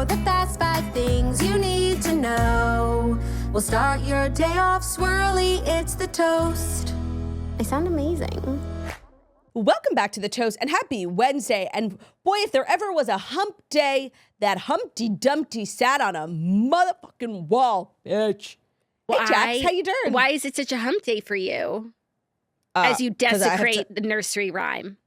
the fast 5 things you need to know. We'll start your day off swirly, it's the toast. I sound amazing. Welcome back to The Toast and happy Wednesday. And boy, if there ever was a hump day, that Humpty Dumpty sat on a motherfucking wall, bitch. Hey, Jax, how you doing? Why is it such a hump day for you? As you desecrate the nursery rhyme.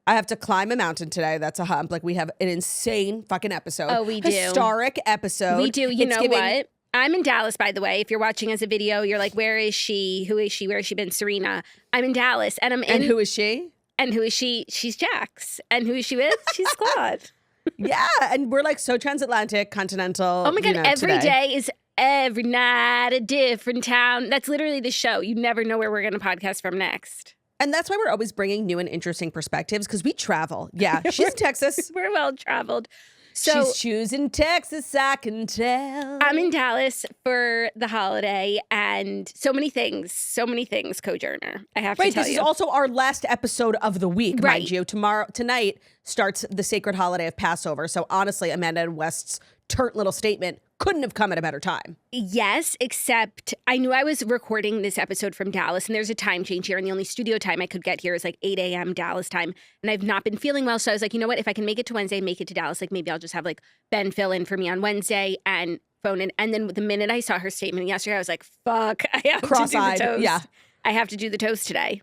I have to climb a mountain today. That's a hump. Like, we have an insane fucking episode. Oh, we do. Historic episode. We do. You know what? I'm in Dallas, by the way. If you're watching as a video, you're like, where is she? Who is she? Where has she been? Serena. I'm in Dallas. And I'm in. And who is she? And who is she? She's Jax. And who is she with? She's Claude. Yeah. And we're like so transatlantic, continental. Oh my God. Every today. day is every night a different town. That's literally the show. You never know where we're going to podcast from next. And that's why we're always bringing new and interesting perspectives, because we travel. Yeah. She's in Texas. We're well traveled. So she's choosing Texas, I can tell. I'm in Dallas for the holiday, and so many things, Sojourner. I have to tell you. Right, this is also our last episode of the week, mind you. Tonight starts the sacred holiday of Passover. So honestly, Amanda and West's turnt little statement couldn't have come at a better time. Yes, except I knew I was recording this episode from Dallas, and there's a time change here, and the only studio time I could get here is like 8 a.m. Dallas time, and I've not been feeling well, so I was like, you know what, if I can make it to Wednesday, make it to Dallas, like maybe I'll just have like Ben fill in for me on Wednesday and phone in. And then the minute I saw her statement yesterday, I was like, fuck, I have to do the toast. Yeah. I have to do the toast today.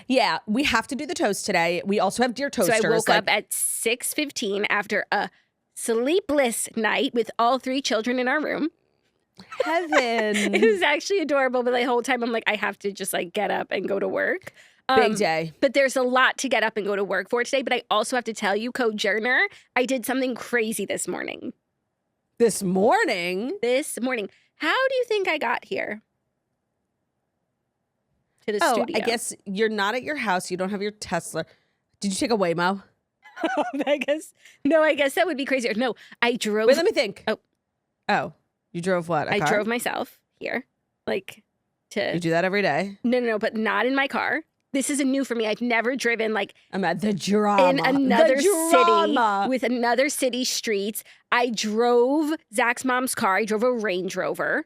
Yeah, we have to do the toast today. We also have Dear Toasters. So I woke up at 6:15 after a sleepless night with all 3 children in our room. Heaven. It was actually adorable, but the whole time I'm like, I have to just like get up and go to work. Big day. But there's a lot to get up and go to work for today. But I also have to tell you, Sojourner, I did something crazy this morning. This morning? How do you think I got here? To the studio. I guess you're not at your house. You don't have your Tesla. Did you take a Waymo? I guess that would be crazier. No, I drove. Wait, let me think. Oh, you drove what? I drove myself here, like to. You do that every day? No, but not in my car. This is new for me. I've never driven like I'm at the drama in another city with another city streets. I drove Zach's mom's car. I drove a Range Rover.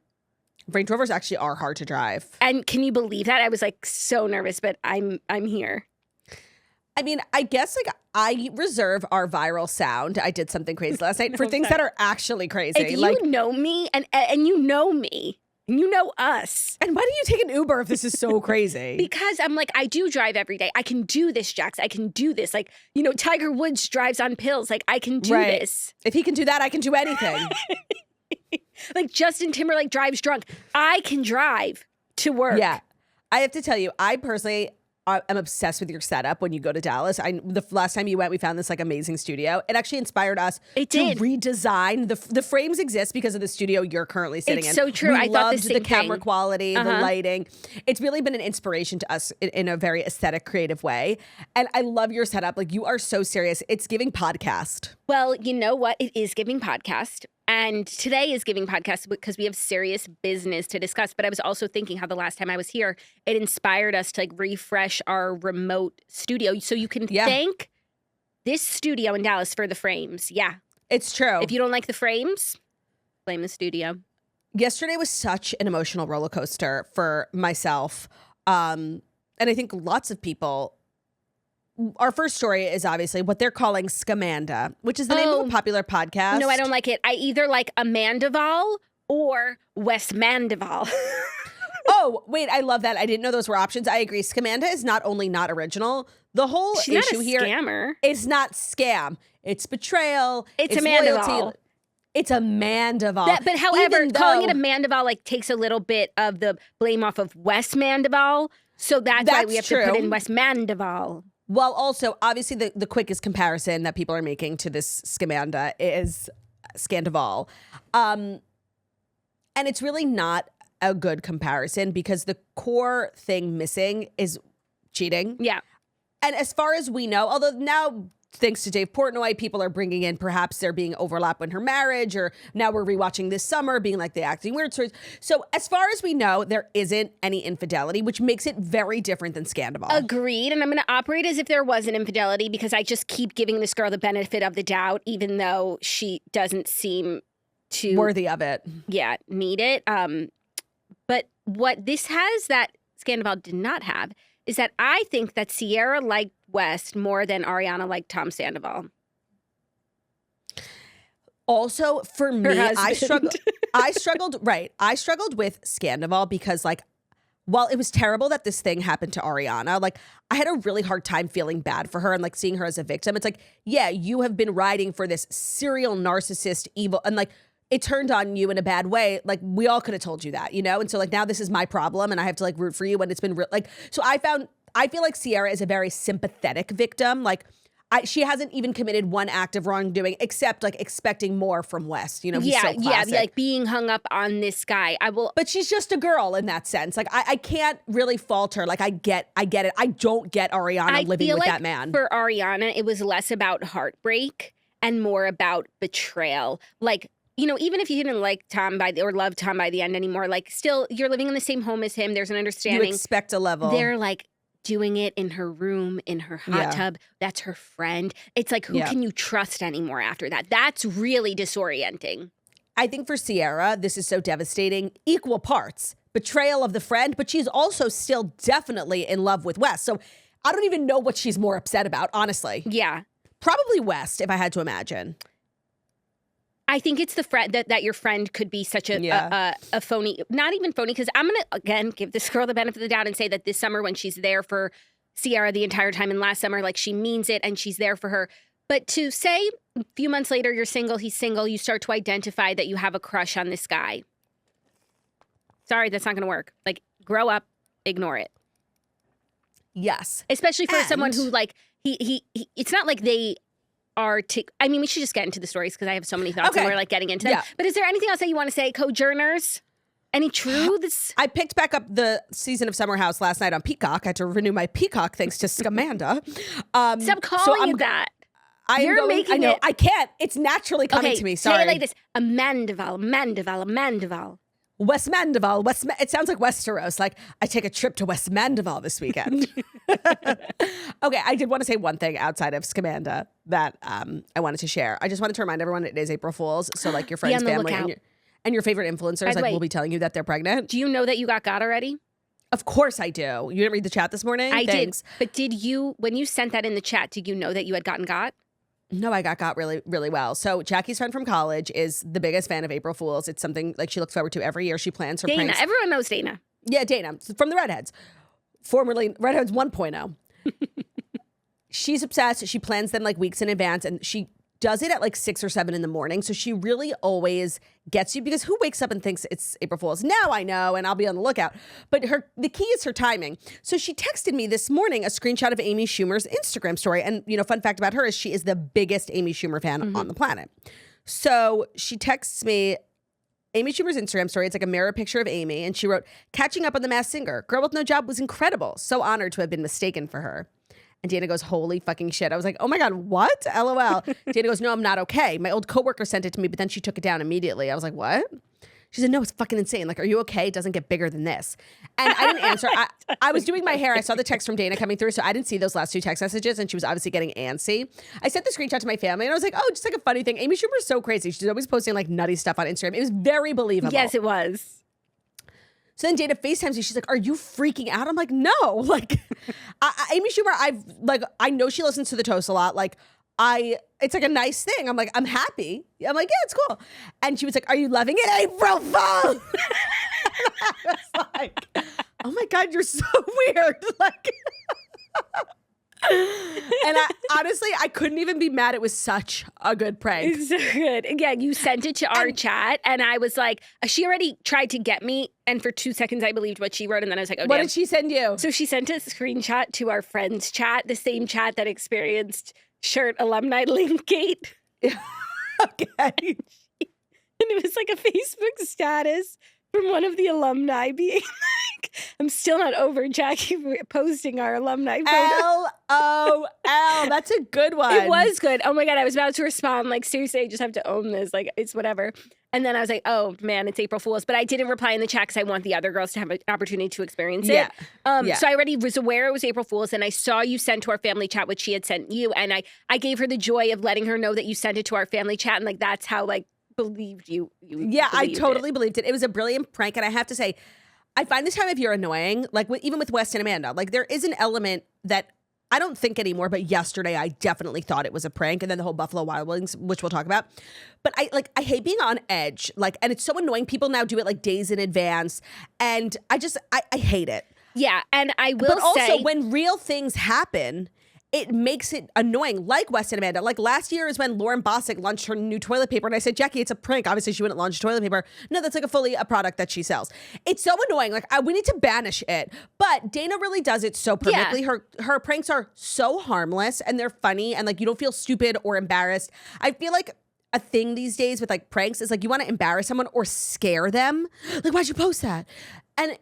Range Rovers actually are hard to drive. And can you believe that? I was like so nervous, but I'm here. I mean, I guess like I reserve our viral sound. I did something crazy last night for things that are actually crazy. If you know me and you know me, and you know us. And why do you take an Uber if this is so crazy? Because I'm like, I do drive every day. I can do this, Jax. I can do this. Like, you know, Tiger Woods drives on pills. Like, I can do this. If he can do that, I can do anything. Like Justin Timberlake drives drunk. I can drive to work. Yeah. I have to tell you, I personally I'm obsessed with your setup when you go to Dallas. The last time you went, we found this like amazing studio. It actually inspired us to redesign. The frames exist because of the studio you're currently sitting in. It's so true. I thought the camera quality, the lighting. It's really been an inspiration to us in a very aesthetic, creative way. And I love your setup. Like, you are so serious. It's giving podcast. Well, you know what? It is giving podcast. And today is giving podcast because we have serious business to discuss. But I was also thinking how the last time I was here, it inspired us to like refresh our remote studio. So you can thank this studio in Dallas for the frames. Yeah. It's true. If you don't like the frames, blame the studio. Yesterday was such an emotional roller coaster for myself. And I think lots of people. Our first story is obviously what they're calling Scamanda, which is the name of a popular podcast. No, I don't like it. I either like Amandaval or Wesmandoval. Oh, wait, I love that. I didn't know those were options. I agree. Scamanda is not only not original, the whole issue here scammer. Is not scam. It's betrayal. It's Amandaval. Loyalty. It's Amandaval. But however, calling it Amandaval like takes a little bit of the blame off of Wesmandoval. So that's why we have to put in Wesmandoval. Well, also, obviously, the quickest comparison that people are making to this Scamanda is Scandival. And it's really not a good comparison because the core thing missing is cheating. Yeah. And as far as we know, although now thanks to Dave Portnoy, people are bringing in perhaps there being overlap in her marriage, or now we're rewatching this summer being like the acting weird stories. So as far as we know, there isn't any infidelity, which makes it very different than Scandoval. Agreed. And I'm going to operate as if there was an infidelity because I just keep giving this girl the benefit of the doubt, even though she doesn't seem to worthy of it. Yeah, need it. But what this has that Scandoval did not have is that I think that Sierra liked West more than Ariana liked Tom Sandoval. Also, for me, I struggled with Scandoval because, like, while it was terrible that this thing happened to Ariana, like, I had a really hard time feeling bad for her and, like, seeing her as a victim. It's like, yeah, you have been riding for this serial narcissist evil, and, like, it turned on you in a bad way. Like, we all could have told you that, you know? And so, like, now this is my problem and I have to, like, root for you when it's been real. Like, so I feel like Sierra is a very sympathetic victim. Like, she hasn't even committed one act of wrongdoing except, like, expecting more from West. You know, he's so classic. Like being hung up on this guy. But she's just a girl in that sense. Like, I can't really fault her. Like, I get it. I don't get Ariana living with that man. For Ariana, it was less about heartbreak and more about betrayal. Like, you know, even if you didn't like Tom or love Tom by the end anymore, like, still, you're living in the same home as him. There's an understanding. You expect a level. They're, like, doing it in her room, in her hot tub. That's her friend. It's like, who can you trust anymore after that? That's really disorienting. I think for Sierra, this is so devastating. Equal parts. Betrayal of the friend, but she's also still definitely in love with West. So I don't even know what she's more upset about, honestly. Yeah. Probably West, if I had to imagine. I think it's the friend that your friend could be such a phony, not even phony, because I'm going to, again, give this girl the benefit of the doubt and say that this summer when she's there for Sierra the entire time and last summer, like, she means it and she's there for her. But to say a few months later, you're single, he's single, you start to identify that you have a crush on this guy. Sorry, that's not going to work. Like, grow up, ignore it. Yes. Especially for someone who, like, he it's not like they I mean, we should just get into the stories because I have so many thoughts and we're, like, getting into them. Yeah. But is there anything else that you want to say, co-journers? Any truths? I picked back up the season of Summer House last night on Peacock. I had to renew my Peacock thanks to Scamanda. Stop calling it that. You're making I know. it. I can't. It's naturally coming to me. Sorry. Say it like this. Amandaval. Wesmandoval. It sounds like Westeros. Like, I take a trip to Wesmandoval this weekend. Okay, I did want to say one thing outside of Scamanda that I wanted to share. I just wanted to remind everyone it is April Fool's. So, like, your friends, family, and your favorite influencers, like, will be telling you that they're pregnant. Do you know that you got already? Of course I do. You didn't read the chat this morning? I did. But did you, when you sent that in the chat, did you know that you had gotten got? No, I got really, really well. So Jackie's friend from college is the biggest fan of April Fools. It's something, like, she looks forward to every year. She plans her Dana. pranks. Everyone knows Dana. Yeah, Dana from the Redheads, formerly Redheads 1.0. She's obsessed. She plans them, like, weeks in advance, and she does it at, like, 6 or 7 in the morning. So she really always gets you, because who wakes up and thinks it's April Fool's? Now I know, and I'll be on the lookout. But the key is her timing. So she texted me this morning a screenshot of Amy Schumer's Instagram story. And, you know, fun fact about her is she is the biggest Amy Schumer fan on the planet. So she texts me Amy Schumer's Instagram story. It's like a mirror picture of Amy. And she wrote, "Catching up on The Masked Singer. Girl with no job was incredible. So honored to have been mistaken for her." And Dana goes, "Holy fucking shit." I was like, "Oh my God, what?" LOL. Dana goes, "No, I'm not okay. My old coworker sent it to me, but then she took it down immediately." I was like, "What?" She said, "No, it's fucking insane. Like, are you okay? It doesn't get bigger than this." And I didn't answer. I was doing my hair. I saw the text from Dana coming through, so I didn't see those last 2 text messages, and she was obviously getting antsy. I sent the screenshot to my family, and I was like, "Oh, just like a funny thing. Amy Schumer is so crazy. She's always posting, like, nutty stuff on Instagram." It was very believable. Yes, it was. So then Dana FaceTimes me. She's like, "Are you freaking out?" I'm like, "No." Like, Amy Schumer, I know she listens to the Toast a lot. Like, it's like a nice thing. I'm like, I'm happy. I'm like, yeah, it's cool. And she was like, "Are you loving it, April Fool?" I was like, oh my God, you're so weird. Like, and honestly, I couldn't even be mad. It was such a good prank. It's so good. Again, you sent it to our chat, and I was like, she already tried to get me, and for 2 seconds I believed what she wrote, and then I was like, oh, what damn. did she send you? So she sent a screenshot to our friends chat, the same chat that experienced shirt alumni link gate. Okay. And it was like a Facebook status from one of the alumni being I'm still not over Jackie posting our alumni photo. LOL. That's a good one. It was good. Oh my God, I was about to respond. Like, seriously, I just have to own this. Like, it's whatever. And then I was like, oh man, it's April Fool's. But I didn't reply in the chat because I want the other girls to have an opportunity to experience it. So I already was aware it was April Fool's, and I saw you send to our family chat what she had sent you. And I gave her the joy of letting her know that you sent it to our family chat. And like, that's how like believed you. Yeah, I totally believed it. It was a brilliant prank. And I have to say, I find this time of year annoying. Like even with West and Amanda, like there is an element that I don't think anymore, but yesterday I definitely thought it was a prank. And then the whole Buffalo Wild Wings, which we'll talk about. But I hate being on edge. Like, and it's so annoying. People now do it like days in advance. And I hate it. Yeah. And I will But also say, when real things happen, it makes it annoying, like West and Amanda. Like last year is when Lauren Bossack launched her new toilet paper. And I said, Jackie, it's a prank. Obviously, she wouldn't launch toilet paper. No, that's like a product that she sells. It's so annoying. Like we need to banish it. But Dana really does it so perfectly. Yeah. Her pranks are so harmless and they're funny. And like you don't feel stupid or embarrassed. I feel like a thing these days with like pranks is like you want to embarrass someone or scare them. Like, why'd you post that? And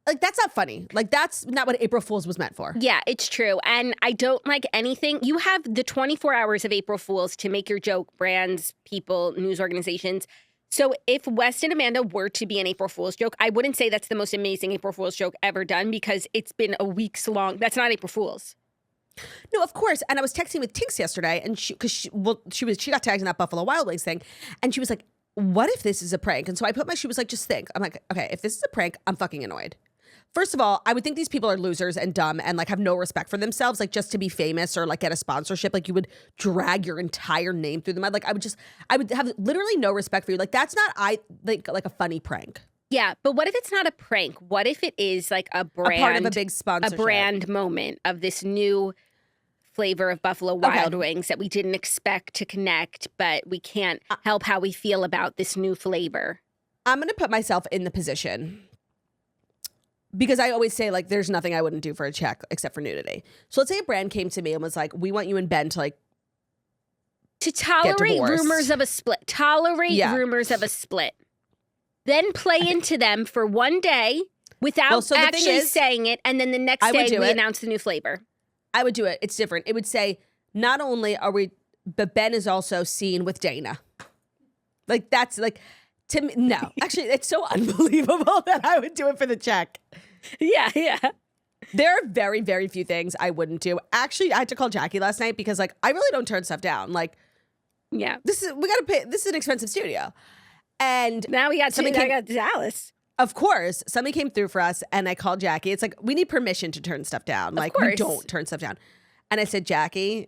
like, that's not funny. Like, that's not what April Fool's was meant for. yeah, it's true. And I don't like anything. You have the 24 hours of April Fool's to make your joke, brands, people, news organizations. So if West and Amanda were to be an April Fool's joke, I wouldn't say that's the most amazing April Fool's joke ever done because it's been a week's long. That's not April Fool's. No, of course. And I was texting with Tinks yesterday, and she got tagged in that Buffalo Wild Wings thing, and she was like, "What if this is a prank?" And so I she was like, "Just think." I'm like, "Okay, if this is a prank, I'm fucking annoyed." First of all, I would think these people are losers and dumb and like have no respect for themselves, like just to be famous or like get a sponsorship. Like you would drag your entire name through the mud. Like I would have literally no respect for you. Like that's not like a funny prank. Yeah, but what if it's not a prank? What if it is like a brand, a part of a big sponsorship, a brand moment of this new flavor of Buffalo Wild Wings that we didn't expect to connect, but we can't help how we feel about this new flavor. I'm going to put myself in the position because I always say like there's nothing I wouldn't do for a check except for nudity. So let's say a brand came to me and was like, we want you and Ben to like tolerate rumors of a split. Rumors of a split. Then play into them for one day without actually saying it, and then the next day we announce the new flavor. I would do it. It's different. It would say, not only are we, but Ben is also seen with Dana. Like, that's like, to me, no. Actually, it's so unbelievable that I would do it for the check. Yeah, yeah. There are very, very few things I wouldn't do. Actually, I had to call Jackie last night because, like, I really don't turn stuff down. Like, yeah, we got to pay, this is an expensive studio. And now we got Dallas. Of course, somebody came through for us and I called Jackie. It's like, we need permission to turn stuff down. Like, we don't turn stuff down. And I said, Jackie,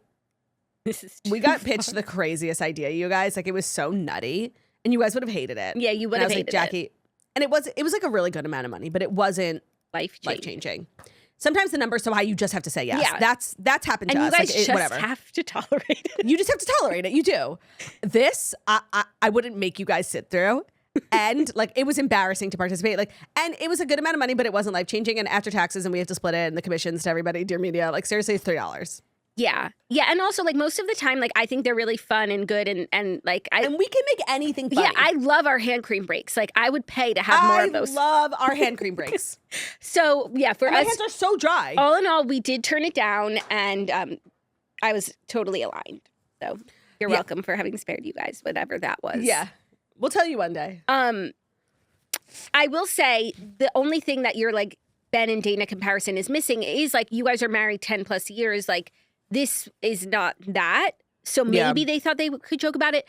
we got pitched the craziest idea, you guys. Like, it was so nutty. And you guys would have hated it. Yeah, you would have hated Jackie, it. And it was like a really good amount of money, but it wasn't life-changing. Sometimes the number's so high, you just have to say yes. Yeah. That's happened to us. And you guys just have to tolerate it. You just have to tolerate it. You do. This, I wouldn't make you guys sit through. And like, it was embarrassing to participate. Like, and it was a good amount of money, but it wasn't life-changing. And after taxes, and we have to split it and the commissions to everybody, Dear Media, like seriously, it's $3. Yeah. Yeah. And also, like, most of the time, like, I think they're really fun and good. And like, and we can make anything funny. Yeah. I love our hand cream breaks. Like, I would pay to have more of those. I love our hand cream breaks. So, yeah, for us. My hands are so dry. All in all, we did turn it down. And I was totally aligned. So, you're welcome for having spared you guys, whatever that was. Yeah. We'll tell you one day. I will say the only thing that your like Ben and Dana comparison is missing is like you guys are married 10 plus years. Like this is not that. So maybe they thought they could joke about it.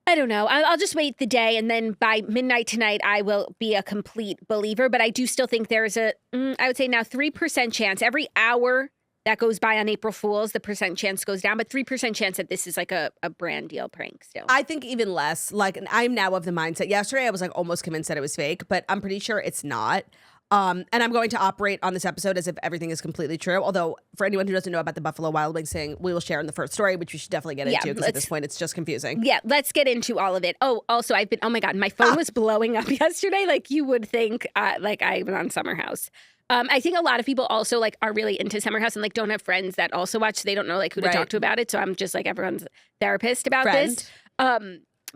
I don't know. I'll just wait the day. And then by midnight tonight, I will be a complete believer. But I do still think there's I would say now 3% chance every hour that goes by on April Fool's, the percent chance goes down, but 3% chance that this is like a brand deal prank still. I think even less. Like, I'm now of the mindset. Yesterday, I was like almost convinced that it was fake, but I'm pretty sure it's not. And I'm going to operate on this episode as if everything is completely true. Although, for anyone who doesn't know about the Buffalo Wild Wings thing, we will share in the first story, which we should definitely get into because at this point, it's just confusing. Yeah, let's get into all of it. Oh, also, oh my God, my phone was blowing up yesterday. Like you would think, like I was on Summer House. I think a lot of people also like are really into Summer House and like don't have friends that also watch. So they don't know like who to talk to about it. So I'm just like everyone's therapist about this.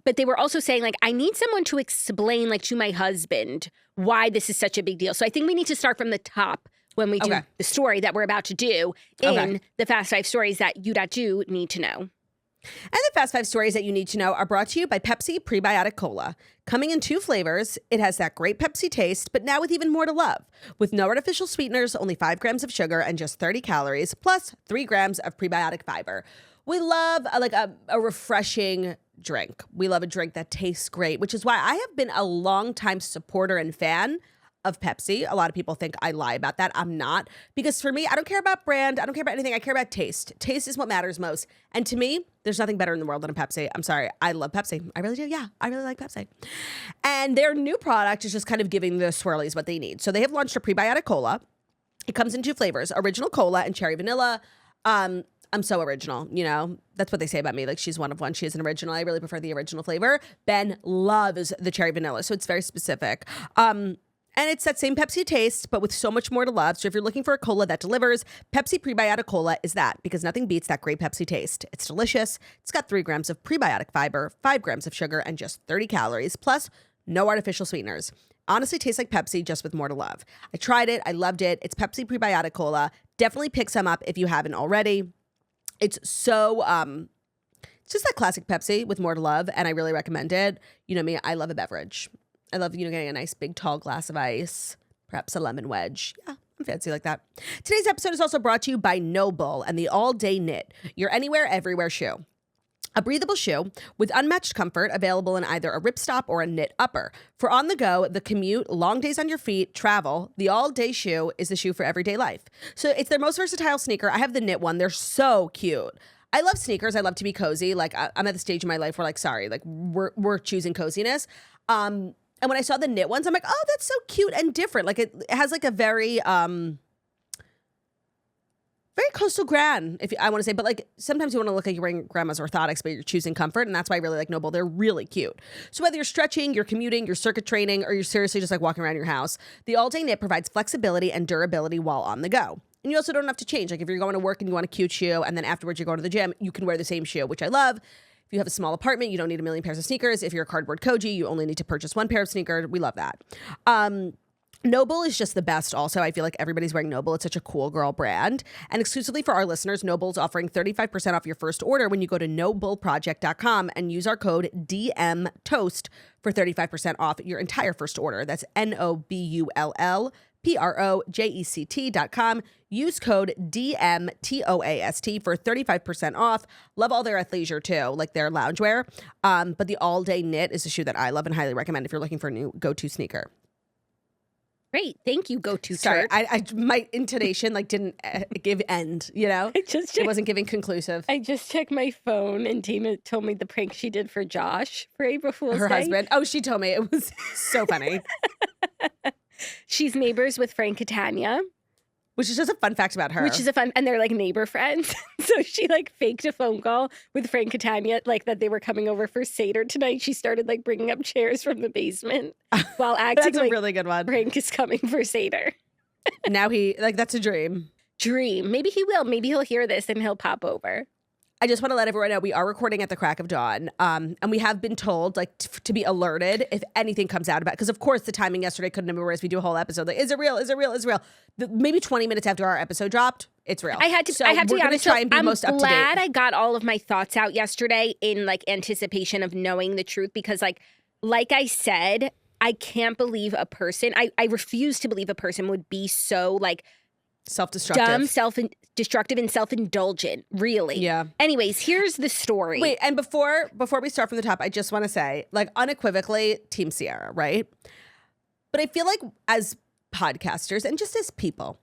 But they were also saying, like, I need someone to explain, like, to my husband why this is such a big deal. So I think we need to start from the top when we do the story that we're about to do in the Fast 5 stories that you do need to know. And the Fast 5 stories that you need to know are brought to you by Pepsi Prebiotic Cola. Coming in 2 flavors, it has that great Pepsi taste, but now with even more to love. With no artificial sweeteners, only 5 grams of sugar and just 30 calories, plus 3 grams of prebiotic fiber. We love a refreshing drink. We love a drink that tastes great, which is why I have been a longtime supporter and fan of Pepsi. A lot of people think I lie about that. I'm not. Because for me, I don't care about brand. I don't care about anything. I care about taste. Taste is what matters most. And to me, there's nothing better in the world than a Pepsi. I'm sorry. I love Pepsi. I really do. Yeah, I really like Pepsi. And their new product is just kind of giving the swirlies what they need. So they have launched a prebiotic cola. It comes in 2 flavors, original cola and cherry vanilla. I'm so original, you know? That's what they say about me. Like, she's one of one. She is an original. I really prefer the original flavor. Ben loves the cherry vanilla, so it's very specific. And it's that same Pepsi taste, but with so much more to love. So if you're looking for a cola that delivers, Pepsi Prebiotic Cola is that, because nothing beats that great Pepsi taste. It's delicious. It's got 3 grams of prebiotic fiber, 5 grams of sugar, and just 30 calories, plus no artificial sweeteners. Honestly tastes like Pepsi, just with more to love. I tried it. I loved it. It's Pepsi Prebiotic Cola. Definitely pick some up if you haven't already. It's so, it's just that classic Pepsi with more to love, and I really recommend it. You know me, I love a beverage. I love, getting a nice big tall glass of ice, perhaps a lemon wedge. Yeah, I'm fancy like that. Today's episode is also brought to you by Noble and the All Day Knit, your anywhere, everywhere shoe. A breathable shoe with unmatched comfort, available in either a ripstop or a knit upper. For on the go, the commute, long days on your feet, travel, the all-day shoe is the shoe for everyday life. So it's their most versatile sneaker. I have the knit one. They're so cute. I love sneakers. I love to be cozy. Like, I'm at the stage in my life where, like, sorry, like, we're choosing coziness. And when I saw the knit ones, I'm like, oh, that's so cute and different. Like, it has like a very coastal grand, if I want to say. But like, sometimes you want to look like you're wearing grandma's orthotics, but you're choosing comfort. And that's why I really like Noble. They're really cute. So whether you're stretching, you're commuting, you're circuit training, or you're seriously just like walking around your house, the all-day knit provides flexibility and durability while on the go. And you also don't have to change. Like, if you're going to work and you want a cute shoe, and then afterwards you're going to the gym, you can wear the same shoe, which I love. If you have a small apartment, you don't need a million pairs of sneakers. If you're a cardboard koji, you only need to purchase 1 pair of sneakers. We love that. Noble is just the best also. I feel like everybody's wearing Noble. It's such a cool girl brand. And exclusively for our listeners, Noble's offering 35% off your first order when you go to nobleproject.com and use our code DMTOAST for 35% off your entire first order. That's NOBULLPROJECT.com. Use code DMTOAST for 35% off. Love all their athleisure too, like their loungewear. But the all-day knit is a shoe that I love and highly recommend if you're looking for a new go-to sneaker. Great. Thank you, go-to Sorry, turd. my intonation like didn't give end, you know? It wasn't giving conclusive. I just checked my phone and Tina told me the prank she did for Josh for April Fool's Day. Her husband. Oh, she told me. It was so funny. She's neighbors with Frank Catania. Which is just a fun fact about her. And they're like neighbor friends. So she like faked a phone call with Frank Catania, like that they were coming over for Seder tonight. She started like bringing up chairs from the basement while acting That's like a really good one. Frank is coming for Seder. Now that's a dream. Maybe he will. Maybe he'll hear this and he'll pop over. I just want to let everyone know we are recording at the crack of dawn. And we have been told like to be alerted if anything comes out about, because of course the timing yesterday couldn't have been worse. We do a whole episode. Like, is it real? Is it real? Is it real? Maybe 20 minutes after our episode dropped, it's real. I have to be honest. Try and be I'm most up to glad date. I got all of my thoughts out yesterday in like anticipation of knowing the truth, because like I said, I can't believe a person, I refuse to believe a person would be so like self-destructive. Dumb, self-destructive, and self-indulgent, really. Yeah. Anyways, here's the story. Wait, and before we start from the top, I just want to say, like, unequivocally, Team Sierra, right? But I feel like as podcasters and just as people,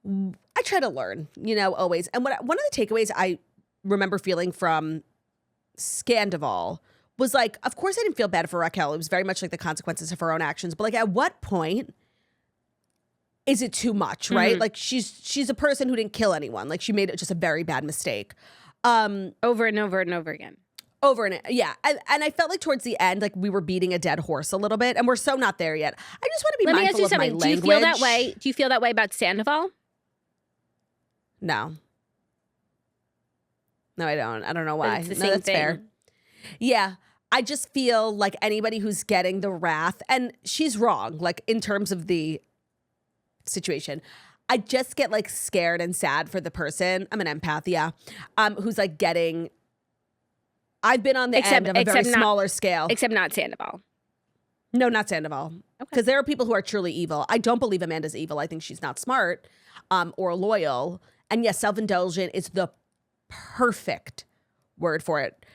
I try to learn, always. And one of the takeaways I remember feeling from Scandoval was like, of course I didn't feel bad for Raquel. It was very much like the consequences of her own actions. But like, at what point is it too much, right? Mm-hmm. Like, she's a person who didn't kill anyone. Like, she made just a very bad mistake. Over and over and over again. Yeah. And I felt like towards the end, like we were beating a dead horse a little bit, and we're so not there yet. I just want to be mindful of my something. language. Do you feel that way? Do you feel that way about Sandoval? No, I don't. I don't know why. It's the no, same that's thing. fair. Yeah. I just feel like anybody who's getting the wrath, and she's wrong, like in terms of the situation, I just get like scared and sad for the person. I'm an empath, yeah. Who's like getting, I've been on the end of a very smaller scale. Except not Sandoval. No, not Sandoval. Because there are people who are truly evil. I don't believe Amanda's evil. I think she's not smart or loyal. And yes, self-indulgent is the perfect word for it.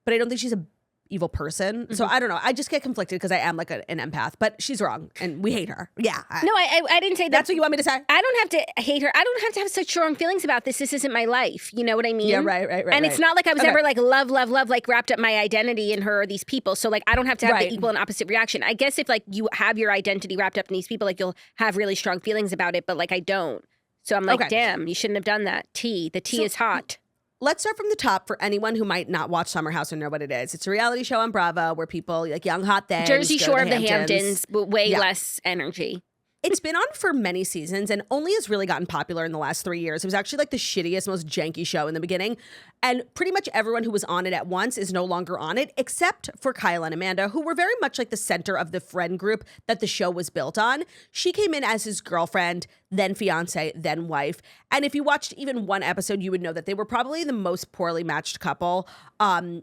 But I don't think she's a evil person. So I don't know. I just get conflicted because I am like an empath. But she's wrong and we hate her. Yeah. No, I didn't say that. That's what you want me to say? I don't have to hate her. I don't have to have such strong feelings about this. This isn't my life. You know what I mean? Yeah, right. And it's not like I was ever like love, like wrapped up my identity in her or these people. So like I don't have to have the equal and opposite reaction. I guess if like you have your identity wrapped up in these people, like you'll have really strong feelings about it. But like I don't. So I'm like, damn, you shouldn't have done that. The tea is hot. Let's start from the top for anyone who might not watch Summer House or know what it is. It's a reality show on Bravo where people, like young hot things, Jersey Shore of the Hamptons, but way less energy. It's been on for many seasons and only has really gotten popular in the last 3 years. It was actually like the shittiest, most janky show in the beginning. And pretty much everyone who was on it at once is no longer on it, except for Kyle and Amanda, who were very much like the center of the friend group that the show was built on. She came in as his girlfriend, then fiance, then wife. And if you watched even one episode, you would know that they were probably the most poorly matched couple.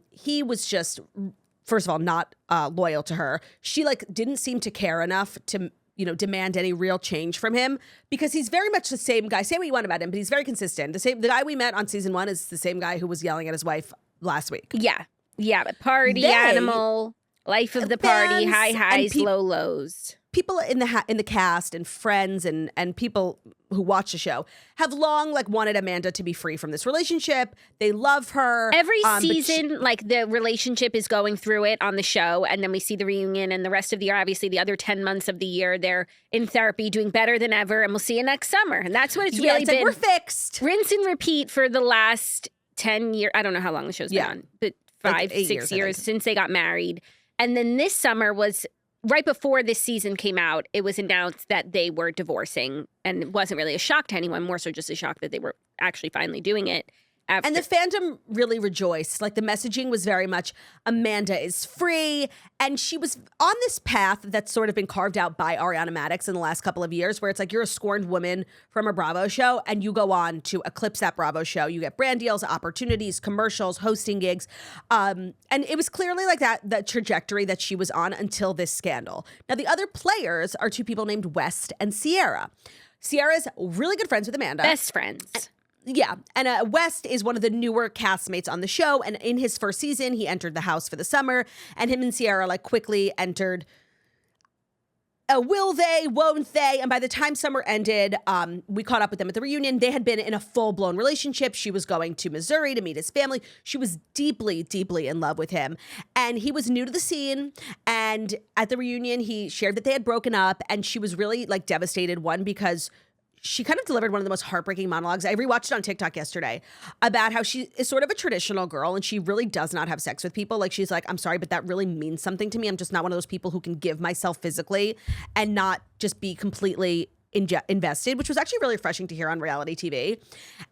He was just, first of all, not loyal to her. She like didn't seem to care enough to demand any real change from him because he's very much the same guy. Say what you want about him, but he's very consistent. The guy we met on season 1 is the same guy who was yelling at his wife last week. Yeah. But party animal, life of the party, high highs, low lows. People in the cast and friends and people who watch the show have long like wanted Amanda to be free from this relationship. They love her. Every season, like the relationship is going through it on the show, and then we see the reunion, and the rest of the year, obviously the other 10 months of the year, they're in therapy, doing better than ever, and we'll see you next summer. And that's what it's really been. Like, we're fixed. Rinse and repeat for the last 10 years. I don't know how long the show's been on, but 5-6 years since they got married. And then this summer was right before this season came out, it was announced that they were divorcing, and it wasn't really a shock to anyone, more so just a shock that they were actually finally doing it. And the fandom really rejoiced. Like the messaging was very much Amanda is free. And she was on this path that's sort of been carved out by Ariana Madix in the last couple of years, where it's like you're a scorned woman from a Bravo show and you go on to eclipse that Bravo show. You get brand deals, opportunities, commercials, hosting gigs. And it was clearly like that trajectory that she was on until this scandal. Now, the other players are two people named West and Sierra. Sierra's really good friends with Amanda. Best friends. Yeah, and West is one of the newer castmates on the show, and in his first season, he entered the house for the summer, and him and Sierra like quickly entered will they, won't they, and by the time summer ended, we caught up with them at the reunion. They had been in a full-blown relationship. She was going to Missouri to meet his family. She was deeply, deeply in love with him, and he was new to the scene, and at the reunion, he shared that they had broken up, and she was really like devastated, one, because she kind of delivered one of the most heartbreaking monologues. I rewatched it on TikTok yesterday about how she is sort of a traditional girl and she really does not have sex with people. Like she's like, I'm sorry, but that really means something to me. I'm just not one of those people who can give myself physically and not just be completely invested, which was actually really refreshing to hear on reality TV.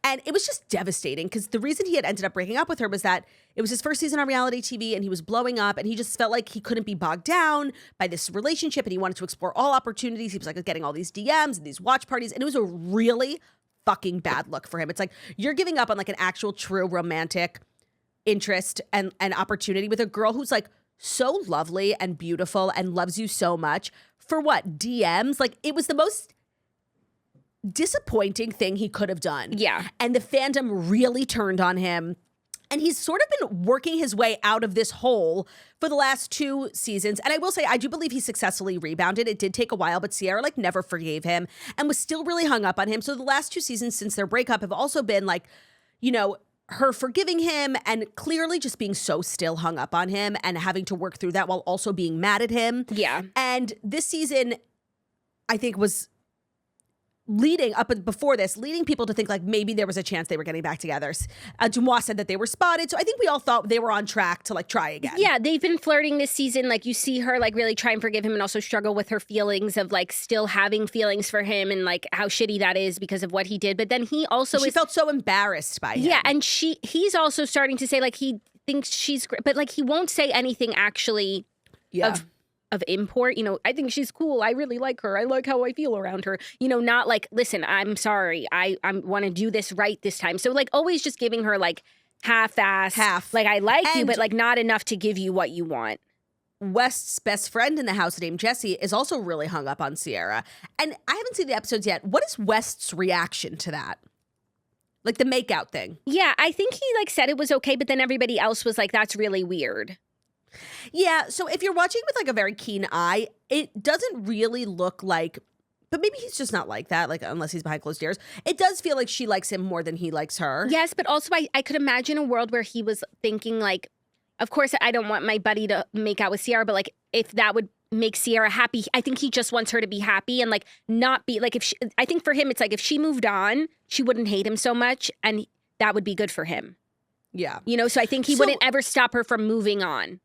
And it was just devastating because the reason he had ended up breaking up with her was that it was his first season on reality TV and he was blowing up and he just felt like he couldn't be bogged down by this relationship and he wanted to explore all opportunities. He was like getting all these DMs and these watch parties and it was a really fucking bad look for him. It's like you're giving up on like an actual true romantic interest and opportunity with a girl who's like so lovely and beautiful and loves you so much for what? DMs? Like it was the most disappointing thing he could have done. Yeah. And the fandom really turned on him. And he's sort of been working his way out of this hole for the last 2 seasons. And I will say, I do believe he successfully rebounded. It did take a while, but Sierra like never forgave him and was still really hung up on him. So the last 2 seasons since their breakup have also been like, you know, her forgiving him and clearly just being so still hung up on him and having to work through that while also being mad at him. Yeah. And this season, I think was leading people to think like maybe there was a chance they were getting back together. Dumois said that they were spotted. So I think we all thought they were on track to like try again. Yeah, they've been flirting this season. Like you see her like really try and forgive him and also struggle with her feelings of like still having feelings for him and like how shitty that is because of what he did. But then he also she felt so embarrassed by him. Yeah, and he's also starting to say like he thinks she's great, but like he won't say anything actually of import. You know, I think she's cool. I really like her. I like how I feel around her. You know, not like, listen, I'm sorry. I want to do this right this time. So like always just giving her like half. Like, I like you, but like not enough to give you what you want. West's best friend in the house named Jessie is also really hung up on Sierra. And I haven't seen the episodes yet. What is West's reaction to that? Like the makeout thing. Yeah, I think he like said it was okay, but then everybody else was like, that's really weird. Yeah, so if you're watching with like a very keen eye, it doesn't really look like, but maybe he's just not like that, like unless he's behind closed doors. It does feel like she likes him more than he likes her. Yes, but also I could imagine a world where he was thinking like, of course I don't want my buddy to make out with Sierra, but like if that would make Sierra happy, I think he just wants her to be happy and like not be like, I think for him it's like if she moved on, she wouldn't hate him so much and that would be good for him. Yeah. You know, so I think he wouldn't ever stop her from moving on.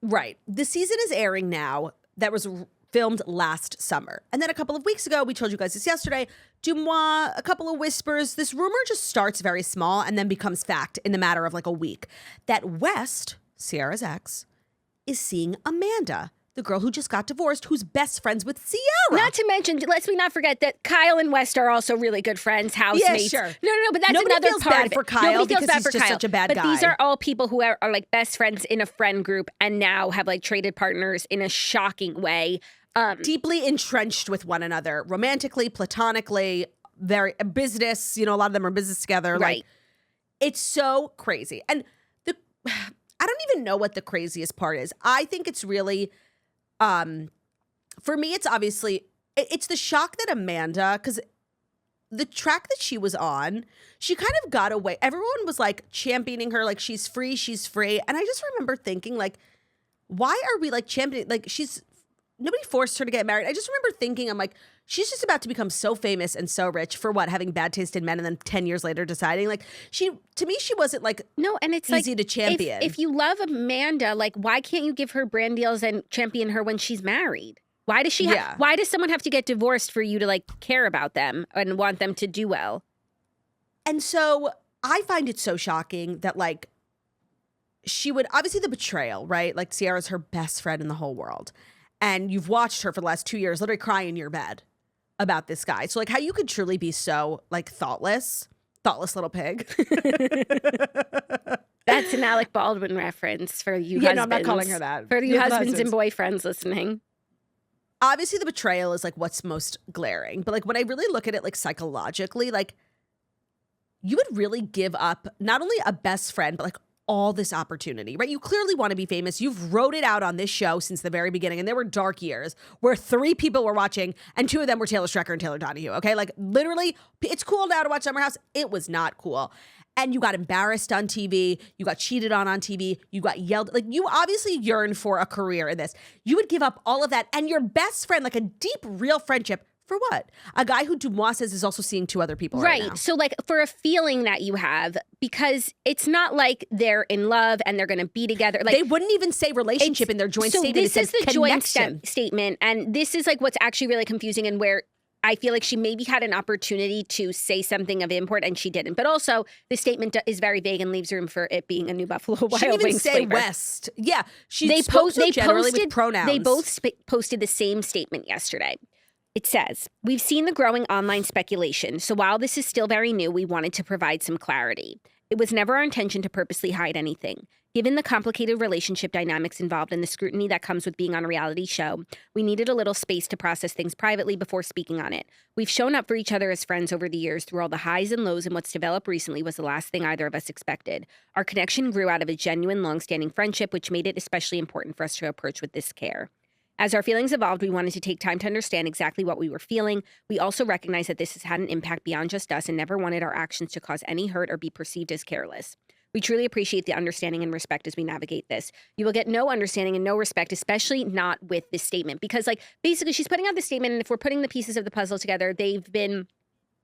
Right. The season is airing now. That was filmed last summer. And then a couple of weeks ago, we told you guys this yesterday, Dumois, a couple of whispers, this rumor just starts very small and then becomes fact in the matter of like a week, that West, Sierra's ex, is seeing Amanda, the girl who just got divorced, who's best friends with Sierra. Not to mention, let's not forget that Kyle and West are also really good friends, housemates. Yeah, sure. No, but that's Nobody another feels part bad of it. for Kyle Nobody feels because bad he's for just Kyle. such a bad but guy. These are all people who are like best friends in a friend group and now have like traded partners in a shocking way. Deeply entrenched with one another, romantically, platonically, very business. You know, a lot of them are business together. Right. Like, it's so crazy. And I don't even know what the craziest part is. I think it's really, for me, it's obviously, it's the shock that Amanda, because the track that she was on, she kind of got away. Everyone was like championing her, like she's free. And I just remember thinking like, why are we like championing, like nobody forced her to get married. I just remember thinking, I'm like, she's just about to become so famous and so rich for what? Having bad taste in men and then 10 years later deciding like to me, she wasn't like no, and it's easy like, to champion. If you love Amanda, like why can't you give her brand deals and champion her when she's married? Why does she why does someone have to get divorced for you to like care about them and want them to do well? And so I find it so shocking that like she would, obviously the betrayal, right? Like Sierra's her best friend in the whole world. And you've watched her for the last 2 years literally cry in your bed about this guy. So like how you could truly be so like thoughtless little pig. That's an Alec Baldwin reference for you Yeah, husbands. no, I'm not calling her that. For you husbands and boyfriends listening. Obviously the betrayal is like what's most glaring. But like when I really look at it like psychologically, like you would really give up not only a best friend, but like all this opportunity, right? You clearly want to be famous. You've wrote it out on this show since the very beginning. And there were dark years where 3 people were watching and 2 of them were Taylor Strecker and Taylor Donahue. Okay. Like literally it's cool now to watch Summer House. It was not cool. And you got embarrassed on TV. You got cheated on TV. You got yelled. Like you obviously yearn for a career in this. You would give up all of that. And your best friend, like a deep, real friendship, for what? A guy who Dumois says is also seeing 2 other people right now. So like for a feeling that you have, because it's not like they're in love and they're going to be together. Like they wouldn't even say relationship in their joint statement. This is the connection. joint statement. And this is like what's actually really confusing and where I feel like she maybe had an opportunity to say something of import and she didn't. But also the statement is very vague and leaves room for it being a new Buffalo Wild Wings flavor. She didn't even say flavor. West. Yeah. She spoke so generally with pronouns. They both posted the same statement yesterday. It says, we've seen the growing online speculation, so while this is still very new, we wanted to provide some clarity. It was never our intention to purposely hide anything. Given the complicated relationship dynamics involved and the scrutiny that comes with being on a reality show, we needed a little space to process things privately before speaking on it. We've shown up for each other as friends over the years through all the highs and lows, and what's developed recently was the last thing either of us expected. Our connection grew out of a genuine, long-standing friendship, which made it especially important for us to approach with this care. As our feelings evolved, we wanted to take time to understand exactly what we were feeling. We also recognized that this has had an impact beyond just us and never wanted our actions to cause any hurt or be perceived as careless. We truly appreciate the understanding and respect as we navigate this. You will get no understanding and no respect, especially not with this statement. Because, like, basically she's putting out this statement, and if we're putting the pieces of the puzzle together, they've been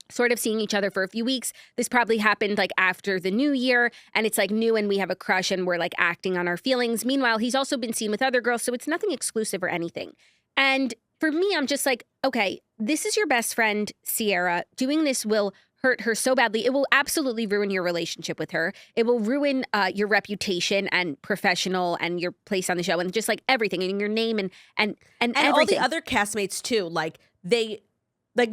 sort of seeing each other for a few weeks. This probably happened like after the new year and it's like new and we have a crush and we're like acting on our feelings. Meanwhile, he's also been seen with other girls, so it's nothing exclusive or anything. And for me, I'm just like, okay, this is your best friend, Sierra. Doing this will hurt her so badly. It will absolutely ruin your relationship with her. It will ruin your reputation and professional and your place on the show and just like everything and your name and everything. All the other castmates too. Like they. Like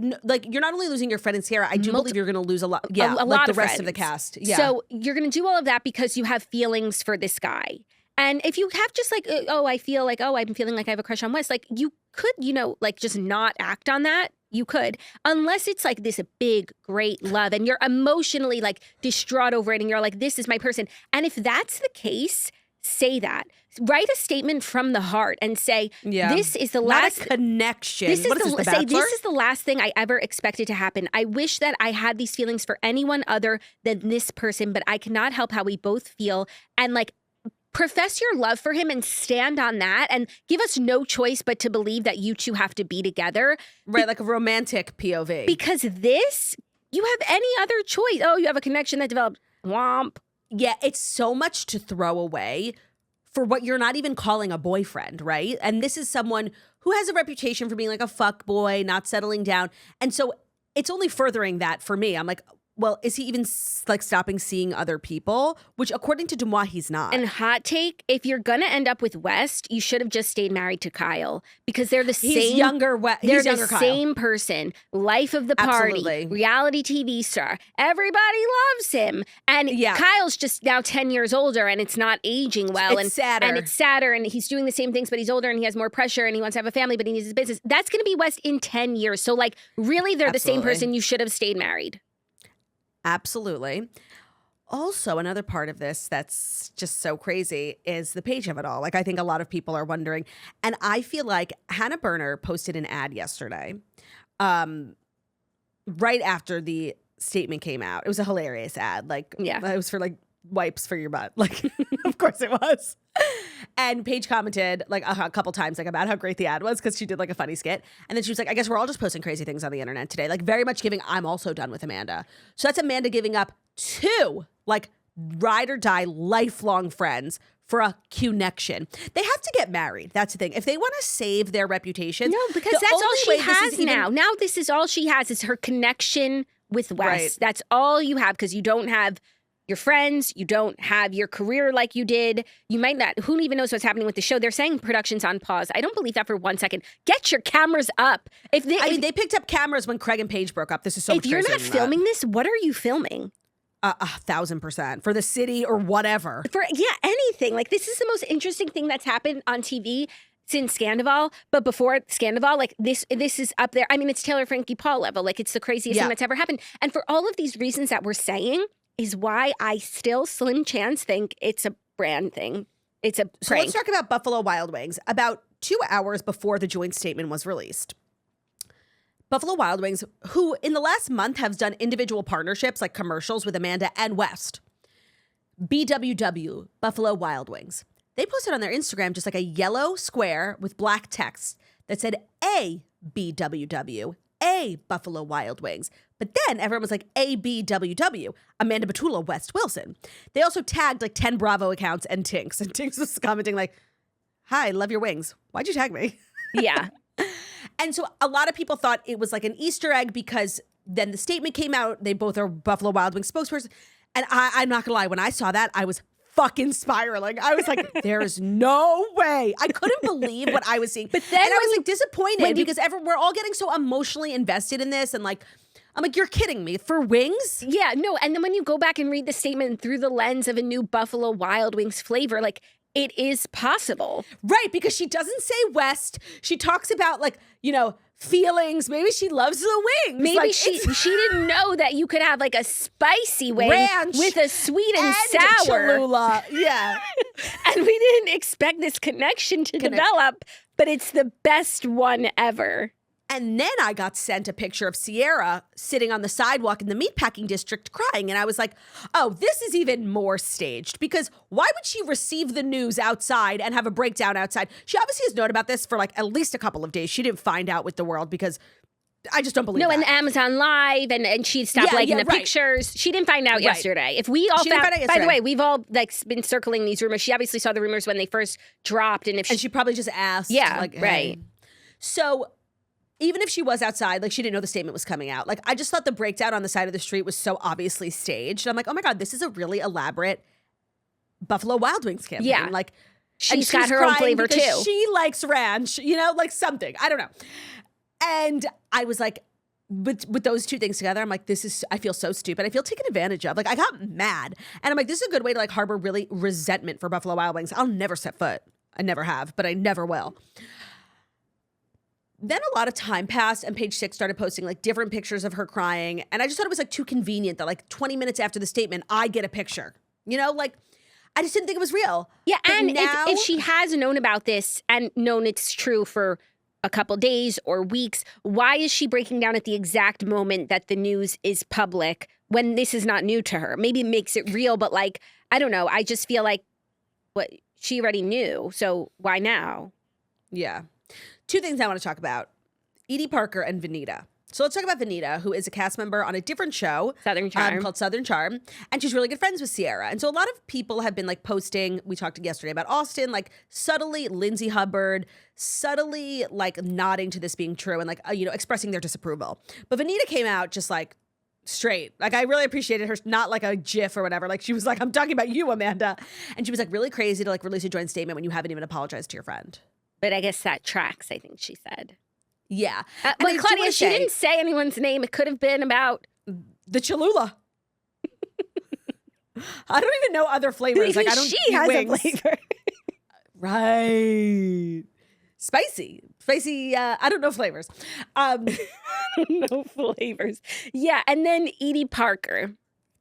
you're not only losing your friend in Sierra, I do believe you're going to lose a lot. Yeah, a like lot the of rest friends. of the cast. Yeah. So you're going to do all of that because you have feelings for this guy. And if you have just like, I feel like, I'm feeling like I have a crush on West, like you could, like just not act on that. You could, unless it's like this big, great love and you're emotionally like distraught over it and you're like, this is my person. And if that's the case, say that. Write a statement from the heart and say, this is the last connection. This is what is this, the Bachelor? This is the last thing I ever expected to happen. I wish that I had these feelings for anyone other than this person, but I cannot help how we both feel. And like, profess your love for him and stand on that and give us no choice but to believe that you two have to be together. Right, like a romantic POV. Because this, you have any other choice. Oh, you have a connection that developed. Womp. Yeah, it's so much to throw away for what you're not even calling a boyfriend, right? And this is someone who has a reputation for being like a fuck boy, not settling down. And so it's only furthering that for me. I'm like, well, is he even like stopping seeing other people? Which according to Dumois, he's not. And hot take, if you're going to end up with West, you should have just stayed married to Kyle because they're the same. He's younger. They're he's younger the Kyle. same person. Life of the party. Absolutely. Reality TV star. Everybody loves him. And Kyle's just now 10 years older and it's not aging well. It's sadder. And it's sadder and he's doing the same things, but he's older and he has more pressure and he wants to have a family, but he needs his business. That's going to be West in 10 years. So like really, they're the same person. You should have stayed married. Absolutely. Also, another part of this that's just so crazy is the page of it all. Like, I think a lot of people are wondering. And I feel like Hannah Berner posted an ad yesterday, right after the statement came out. It was a hilarious ad. Like, it was for like wipes for your butt. Like, of course it was. And Paige commented like a couple times like about how great the ad was because she did like a funny skit. And then she was like, I guess we're all just posting crazy things on the internet today. Like very much giving, I'm also done with Amanda. So that's Amanda giving up 2 like ride or die lifelong friends for a connection. They have to get married. That's the thing. If they want to save their reputation. No, because that's all she has now. Now this is all she has is her connection with Wes. Right. That's all you have because you don't have your friends, you don't have your career like you did. You might not, who even knows what's happening with the show? They're saying production's on pause. I don't believe that for 1 second. Get your cameras up. If they picked up cameras when Craig and Paige broke up. This is so much crazier. If you're not filming this, what are you filming? 1,000% for the city or whatever. For anything. Like this is the most interesting thing that's happened on TV since Scandoval, but before Scandoval, like this is up there. I mean, it's Taylor Frankie Paul level. Like it's the craziest thing that's ever happened. And for all of these reasons that we're saying, is why I still slim chance think it's a brand thing. It's a prank. So let's talk about Buffalo Wild Wings. About 2 hours before the joint statement was released, Buffalo Wild Wings, who in the last month have done individual partnerships like commercials with Amanda and West, BWW, Buffalo Wild Wings, they posted on their Instagram just like a yellow square with black text that said A BWW, A Buffalo Wild Wings. But then everyone was like, ABWW, Amanda Batula, West Wilson. They also tagged like 10 Bravo accounts and Tinks. And Tinks was commenting like, hi, love your wings. Why'd you tag me? Yeah. And so a lot of people thought it was like an Easter egg because then the statement came out. They both are Buffalo Wild Wings spokesperson. And I'm not going to lie, when I saw that, I was fucking spiraling. I was like, there's no way. I couldn't believe what I was seeing. But then I was like disappointed because we're all getting so emotionally invested in this and like, I'm like, you're kidding me. For wings? Yeah, no. And then when you go back and read the statement through the lens of a new Buffalo Wild Wings flavor, like it is possible. Right, because she doesn't say West. She talks about like, feelings. Maybe she loves the wings. Maybe like, she didn't know that you could have like a spicy wing ranch with a sweet and sour. Cholula. Yeah. And we didn't expect this connection to develop, but it's the best one ever. And then I got sent a picture of Sierra sitting on the sidewalk in the meatpacking district crying. And I was like, oh, this is even more staged because why would she receive the news outside and have a breakdown outside? She obviously has known about this for like at least a couple of days. She didn't find out with the world because I just don't believe that. No, and Amazon Live and she stopped liking the pictures. She didn't find out yesterday. If we all found out by the way, we've all like been circling these rumors. She obviously saw the rumors when they first dropped. And she probably just asked. Yeah, like, right. Hey. So even if she was outside, like she didn't know the statement was coming out. Like I just thought the breakdown on the side of the street was so obviously staged. I'm like, oh my God, this is a really elaborate Buffalo Wild Wings campaign. Yeah. Like She's got her own flavor too. She likes ranch, you know, like something. I don't know. And I was like, with those two things together, I'm like, I feel so stupid. I feel taken advantage of. Like I got mad. And I'm like, this is a good way to like harbor really resentment for Buffalo Wild Wings. I'll never set foot. I never have, but I never will. Then a lot of time passed and Page Six started posting like different pictures of her crying. And I just thought it was like too convenient that like 20 minutes after the statement, I get a picture, you know, like I just didn't think it was real. Yeah. But and now, if she has known about this and known it's true for a couple days or weeks, why is she breaking down at the exact moment that the news is public when this is not new to her? Maybe it makes it real, but like, I don't know. I just feel like what she already knew. So why now? yeah. Two things I want to talk about. Edie Parker and Vanita. So let's talk about Vanita, who is a cast member on a different show. Southern Charm. Called Southern Charm. And she's really good friends with Sierra. And so a lot of people have been like posting, we talked yesterday about Austin, like subtly Lindsay Hubbard, subtly like nodding to this being true and like, you know, expressing their disapproval. But Vanita came out just like straight. Like I really appreciated her, not like a gif or whatever. Like she was like, I'm talking about you, Amanda. And she was like really crazy to like release a joint statement when you haven't even apologized to your friend. But I guess that tracks, I think she said. Yeah. But Claudia, she didn't say anyone's name. It could have been about the Cholula. I don't even know other flavors. Like I don't. She has wings. a flavor. Right. Spicy. I don't know flavors. No flavors. Yeah. And then Edie Parker.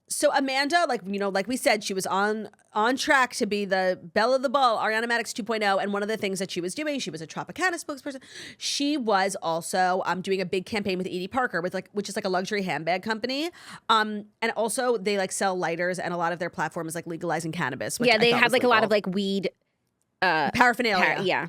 So Amanda, like, you know, like we said, she was on track to be the belle of the ball, Ariana Madix 2.0. And one of the things that she was doing, she was a Tropicana spokesperson. She was also doing a big campaign with Edie Parker, which is like a luxury handbag company. And also they like sell lighters, and a lot of their platform is like legalizing cannabis. Which Yeah, they I thought have was like legal. a lot of like weed paraphernalia. yeah.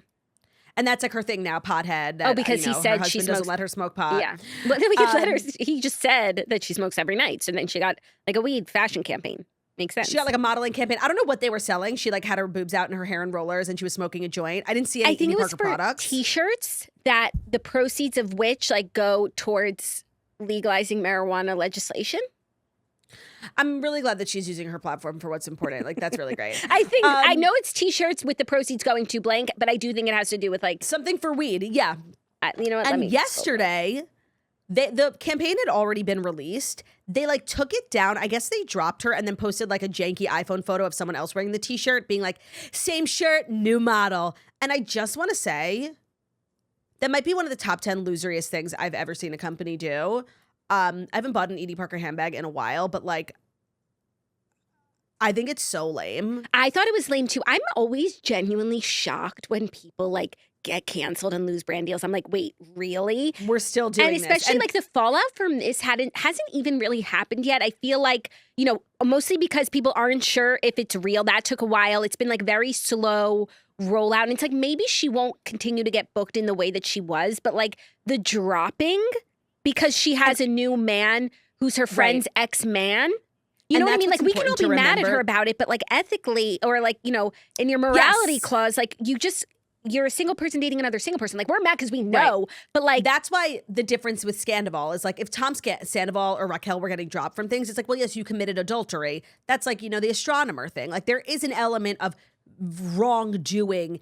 And that's like her thing now, pothead. That, because you know, he said her she husband smokes. doesn't let her smoke pot. Yeah. But then we could let her. He just said that she smokes every night. So then she got like a weed fashion campaign. Makes sense. She got like a modeling campaign. I don't know what they were selling. She like had her boobs out and her hair in rollers, and she was smoking a joint. I didn't see any I think Edie it was Parker for products. T-shirts that the proceeds of which like go towards legalizing marijuana legislation. I'm really glad that she's using her platform for what's important. Like that's really great. I think I know it's T-shirts with the proceeds going to blank, but I do think it has to do with like Something for weed. Yeah. you know what? And yesterday, the campaign had already been released. They like took it down. I guess they dropped her and then posted like a janky iPhone photo of someone else wearing the t-shirt being like, same shirt, new model. And I just want to say that might be one of the top 10 loseriest things I've ever seen a company do. I haven't bought an Edie Parker handbag in a while, but like, I think it's so lame. I thought it was lame too. I'm always genuinely shocked when people like get canceled and lose brand deals. I'm like, wait, really? We're still doing this. And especially like the fallout from this hasn't even really happened yet. I feel like, you know, mostly because people aren't sure if it's real. That took a while. It's been like very slow rollout. And it's like maybe she won't continue to get booked in the way that she was, but like the dropping because she has a new man who's her friend's ex-man. You know what I mean? Like we can all be mad at her about it, but like ethically or like, you know, in your morality clause, like you're a single person dating another single person. Like we're mad because we know, but like that's why the difference with Scandival is like if Tom Sandoval or Raquel were getting dropped from things, it's like, well, yes, you committed adultery. That's like, you know, the astronomer thing. Like there is an element of wrongdoing.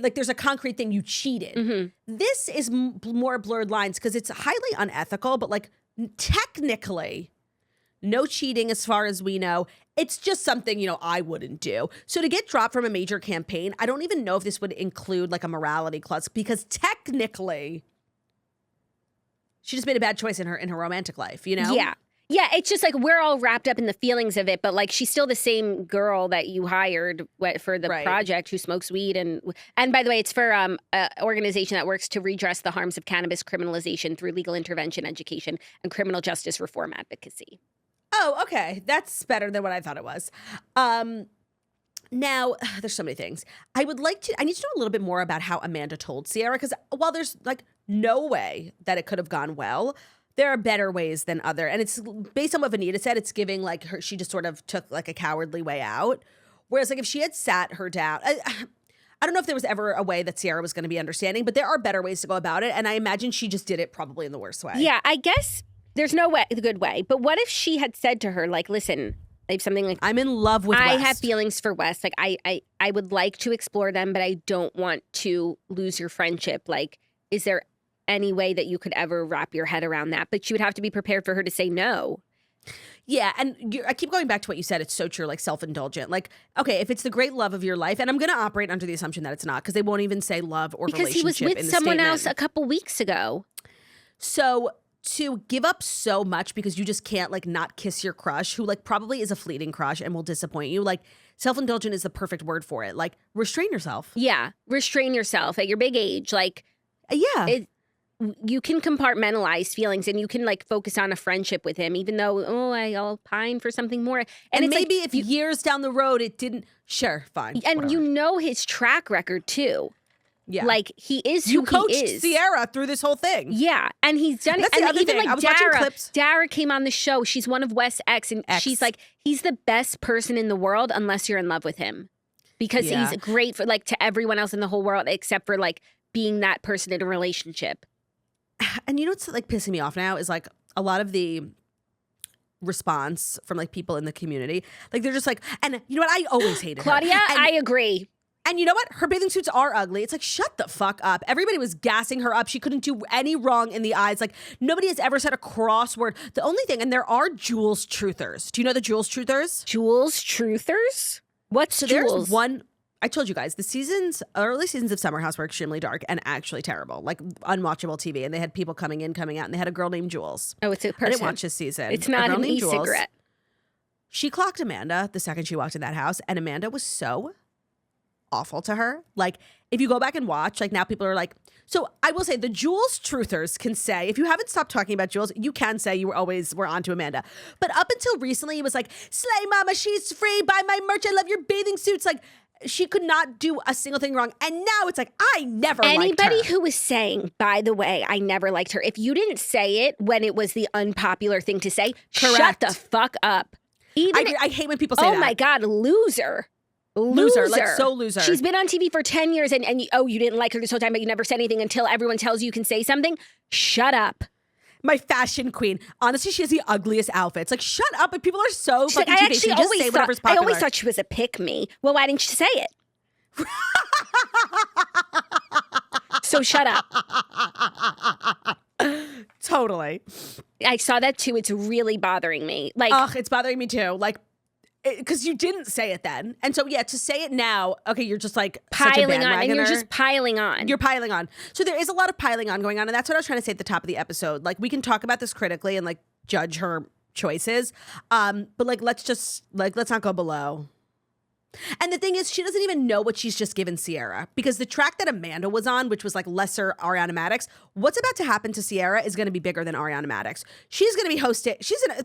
Like there's a concrete thing, you cheated. Mm-hmm. This is more blurred lines because it's highly unethical, but like technically no cheating as far as we know. It's just something, you know, I wouldn't do. So to get dropped from a major campaign, I don't even know if this would include like a morality clause because technically she just made a bad choice in her romantic life, you know? Yeah. Yeah, it's just like we're all wrapped up in the feelings of it, but like she's still the same girl that you hired for the project who smokes weed. And by the way, it's for an organization that works to redress the harms of cannabis criminalization through legal intervention, education, and criminal justice reform advocacy. Oh, okay. That's better than what I thought it was. Now, there's so many things. I need to know a little bit more about how Amanda told Sierra, because while there's like no way that it could have gone well, there are better ways than other. And it's based on what Vanita said, it's giving like she just sort of took like a cowardly way out. Whereas like if she had sat her down, I don't know if there was ever a way that Ciara was going to be understanding, but there are better ways to go about it. And I imagine she just did it probably in the worst way. Yeah, I guess there's no way, the good way. But what if she had said to her, like, listen, I have something like, I'm in love with I West. have feelings for West. Like, I would like to explore them, but I don't want to lose your friendship. Like, is there any way that you could ever wrap your head around that? But she would have to be prepared for her to say no. Yeah, and I keep going back to what you said. It's so true, like self-indulgent. Like, okay, if it's the great love of your life, and I'm going to operate under the assumption that it's not, because they won't even say love or Because he relationship was in with the someone statement. else a couple weeks ago. So to give up so much because you just can't like not kiss your crush, who like probably is a fleeting crush and will disappoint you, like self-indulgent is the perfect word for it. Like restrain yourself. Yeah, restrain yourself at your big age. Like, Yeah. you can compartmentalize feelings and you can like focus on a friendship with him, even though, I'll pine for something more. And it's maybe like, if years down the road it didn't, sure, fine. and whatever. you know his track record too. Yeah. Like he is who you he coached is. Ciara through this whole thing. Yeah, and he's done it. That's the And other even thing. I like was watching clips. Dara came on the show. She's one of West's ex, and she's like, he's the best person in the world unless you're in love with him, because Yeah. he's great for like to everyone else in the whole world except for like being that person in a relationship. And you know what's like pissing me off now is like a lot of the response from like people in the community. Like they're just like, and you know what? I always hated Claudia, her. And, I agree. and you know what? Her bathing suits are ugly. It's like, shut the fuck up. Everybody was gassing her up. She couldn't do any wrong in the eyes. Like nobody has ever said a crossword. The only thing, and there are Jules truthers. Do you know the Jules truthers? Jules truthers? What's So Jules? there's one. I told you guys the early seasons of Summer House were extremely dark and actually terrible, like unwatchable TV. And they had people coming in, coming out, and they had a girl named Jules. Oh, it's a person. I didn't watch this season. It's A not girl an named Jules. e-cigarette. She clocked Amanda the second she walked in that house, and Amanda was so awful to her. Like, if you go back and watch, like now people are like, so I will say the Jules truthers can say, if you haven't stopped talking about Jules, you can say you were onto Amanda. But up until recently, it was like, slay mama, she's free, buy my merch, I love your bathing suits. Like, she could not do a single thing wrong. And now it's like, I never liked her. Anybody who was saying, by the way, I never liked her, if you didn't say it when it was the unpopular thing to say, shut Correct. the fuck up. Even I hate when people say oh that. my God, loser. Loser, like so loser. She's been on TV for 10 years and you didn't like her this whole time, but you never said anything until everyone tells you can say something. Shut up. My fashion queen. Honestly, she has the ugliest outfits. Like, shut up. But people are so She's like, fucking I two-faced. actually They just always say whatever's thought, I popular. always thought she was a pick-me. Well, why didn't you say it? So shut up. Totally. I saw that too. It's really bothering me. Like, Ugh, it's bothering me too. Like, because you didn't say it then. And so, yeah, to say it now, okay, you're just like such a piling on, and you're bandwagoner. just piling on. You're piling on. So there is a lot of piling on going on. And that's what I was trying to say at the top of the episode. Like, we can talk about this critically and like judge her choices. But like, let's not go below. And the thing is, she doesn't even know what she's just given Ciara, because the track that Amanda was on, which was like lesser Ariana Madix, what's about to happen to Ciara is going to be bigger than Ariana Madix. She's going to be hosted.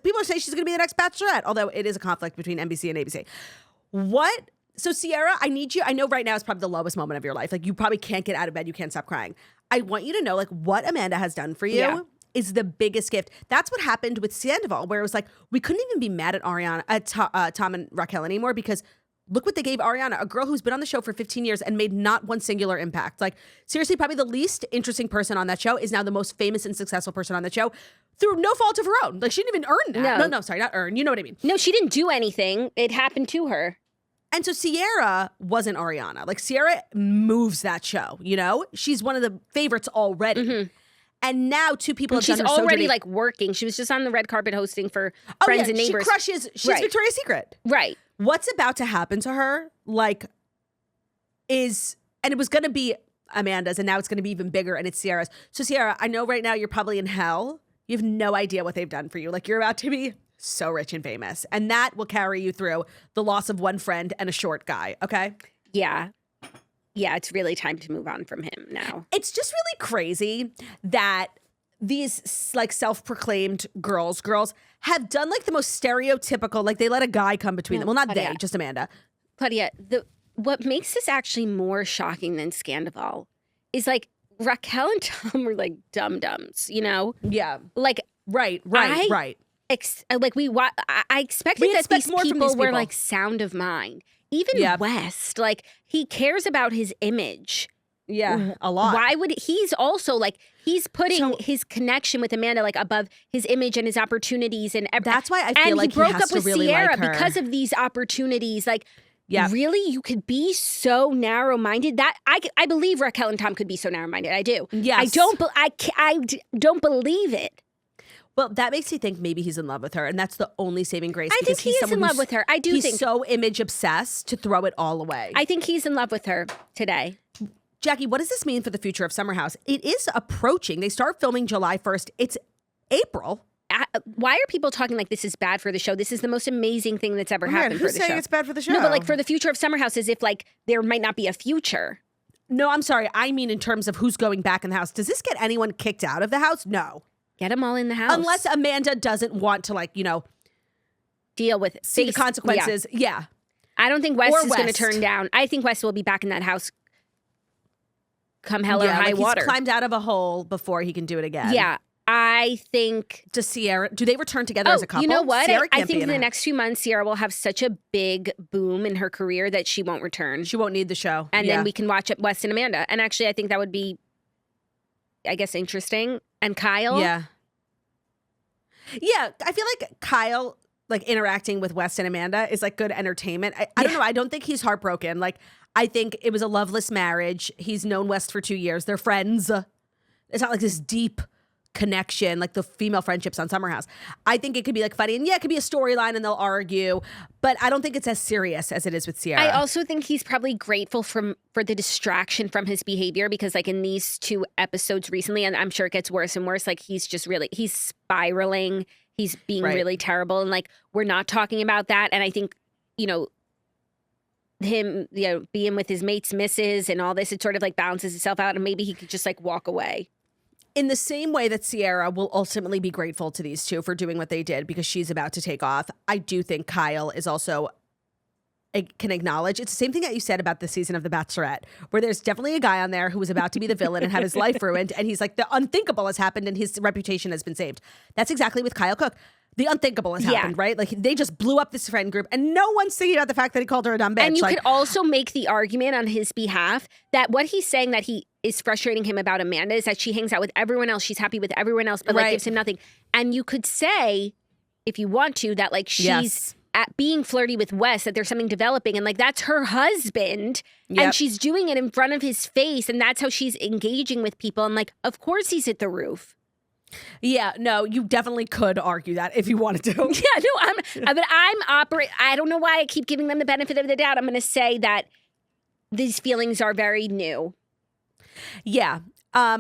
People are saying she's going to be the next Bachelorette, although it is a conflict between NBC and ABC. What? So Ciara, I need you. I know right now is probably the lowest moment of your life. Like you probably can't get out of bed. You can't stop crying. I want you to know like what Amanda has done for you. Yeah. Is the biggest gift. That's what happened with Sandoval, where it was like we couldn't even be mad at Tom and Raquel anymore, because look what they gave Ariana, a girl who's been on the show for 15 years and made not one singular impact. Like, seriously, probably the least interesting person on that show is now the most famous and successful person on that show through no fault of her own. Like, she didn't even earn that. No, sorry, not earn. You know what I mean? No, she didn't do anything. It happened to her. And so Ciara wasn't Ariana. Like, Ciara moves that show, you know? She's one of the favorites already. Mm-hmm. And now two people have She's done her so already dirty. like working. She was just on the red carpet hosting for Friends and Neighbors. She crushes. She's Right. Victoria's Secret. Right. What's about to happen to her, like, and it was going to be Amanda's, and now it's going to be even bigger, and it's Ciara's. So, Ciara, I know right now you're probably in hell. You have no idea what they've done for you. Like, you're about to be so rich and famous, and that will carry you through the loss of one friend and a short guy, okay? Yeah. Yeah, it's really time to move on from him now. It's just really crazy that these like self-proclaimed girls have done like the most stereotypical, like they let a guy come between them. Well, not Claudia. they, just Amanda. Claudia, what makes this actually more shocking than Scandival is like Raquel and Tom were like dum-dums, you know? Yeah. Like, Right. I expected We that expect these more from people these were people. like sound of mind. even West, like he cares about his image. Yeah, a lot. Why would he's also like he's putting his connection with Amanda like above his image and his opportunities and everything. That's why I feel like he broke has up to with really Sierra like her. because of these opportunities. Like, really, you could be so narrow-minded. That I believe Raquel and Tom could be so narrow-minded. I do. Yes. I don't believe it. Well, that makes me think maybe he's in love with her, and that's the only saving grace. I think he is in love with her. I do think he's so image obsessed to throw it all away. I think he's in love with her today. Jackie, what does this mean for the future of Summer House? It is approaching. They start filming July 1st. It's April. Why are people talking like this is bad for the show? This is the most amazing thing that's ever happened for the show. Who's saying it's bad for the show? No, but like for the future of Summer House, as if like there might not be a future. No, I'm sorry. I mean in terms of who's going back in the house. Does this get anyone kicked out of the house? No. Get them all in the house. Unless Amanda doesn't want to, like, deal with it. See the consequences. Yeah. I don't think Wes is going to turn down. I think Wes will be back in that house come hell or high water. He's climbed out of a hole before he can do it again. Yeah. I think... Does Sierra... Do they return together as a couple? You know what? I think in the next next few months, Sierra will have such a big boom in her career that she won't return. She won't need the show. And then we can watch it, Wes and Amanda. And actually, I think that would be, I guess, interesting. And Kyle? Yeah. Yeah, I feel like Kyle, like, interacting with Wes and Amanda is, like, good entertainment. I don't know. I don't think he's heartbroken. Like, I think it was a loveless marriage. He's known Wes for 2 years. They're friends. It's not like this deep connection, like the female friendships on Summer House. I think it could be, like, funny. And, yeah, it could be a storyline and they'll argue. But I don't think it's as serious as it is with Sierra. I also think he's probably grateful for the distraction from his behavior because, like, in these 2 episodes recently, and I'm sure it gets worse and worse, like, he's spiraling. He's being really terrible. And, like, we're not talking about that. And I think, him, being with his mate's missus and all this, it sort of, like, balances itself out. And maybe he could just, like, walk away. In the same way that Sierra will ultimately be grateful to these 2 for doing what they did because she's about to take off, I do think Kyle is also can acknowledge. It's the same thing that you said about the season of The Bachelorette, where there's definitely a guy on there who was about to be the villain and have his life ruined, and he's like, the unthinkable has happened and his reputation has been saved. That's exactly with Kyle Cook. The unthinkable has happened, right? Like, they just blew up this friend group, and no one's thinking about the fact that he called her a dumb bitch. And you could also make the argument on his behalf that what he's saying that he is frustrating him about Amanda is that she hangs out with everyone else. She's happy with everyone else, but like gives him nothing. And you could say, if you want to, that like she's at being flirty with Wes, that there's something developing, and like that's her husband, and she's doing it in front of his face, and that's how she's engaging with people. And like, of course he's at the roof. Yeah, no, you definitely could argue that if you wanted to. Yeah, no, I don't know why I keep giving them the benefit of the doubt. I'm going to say that these feelings are very new. Yeah. I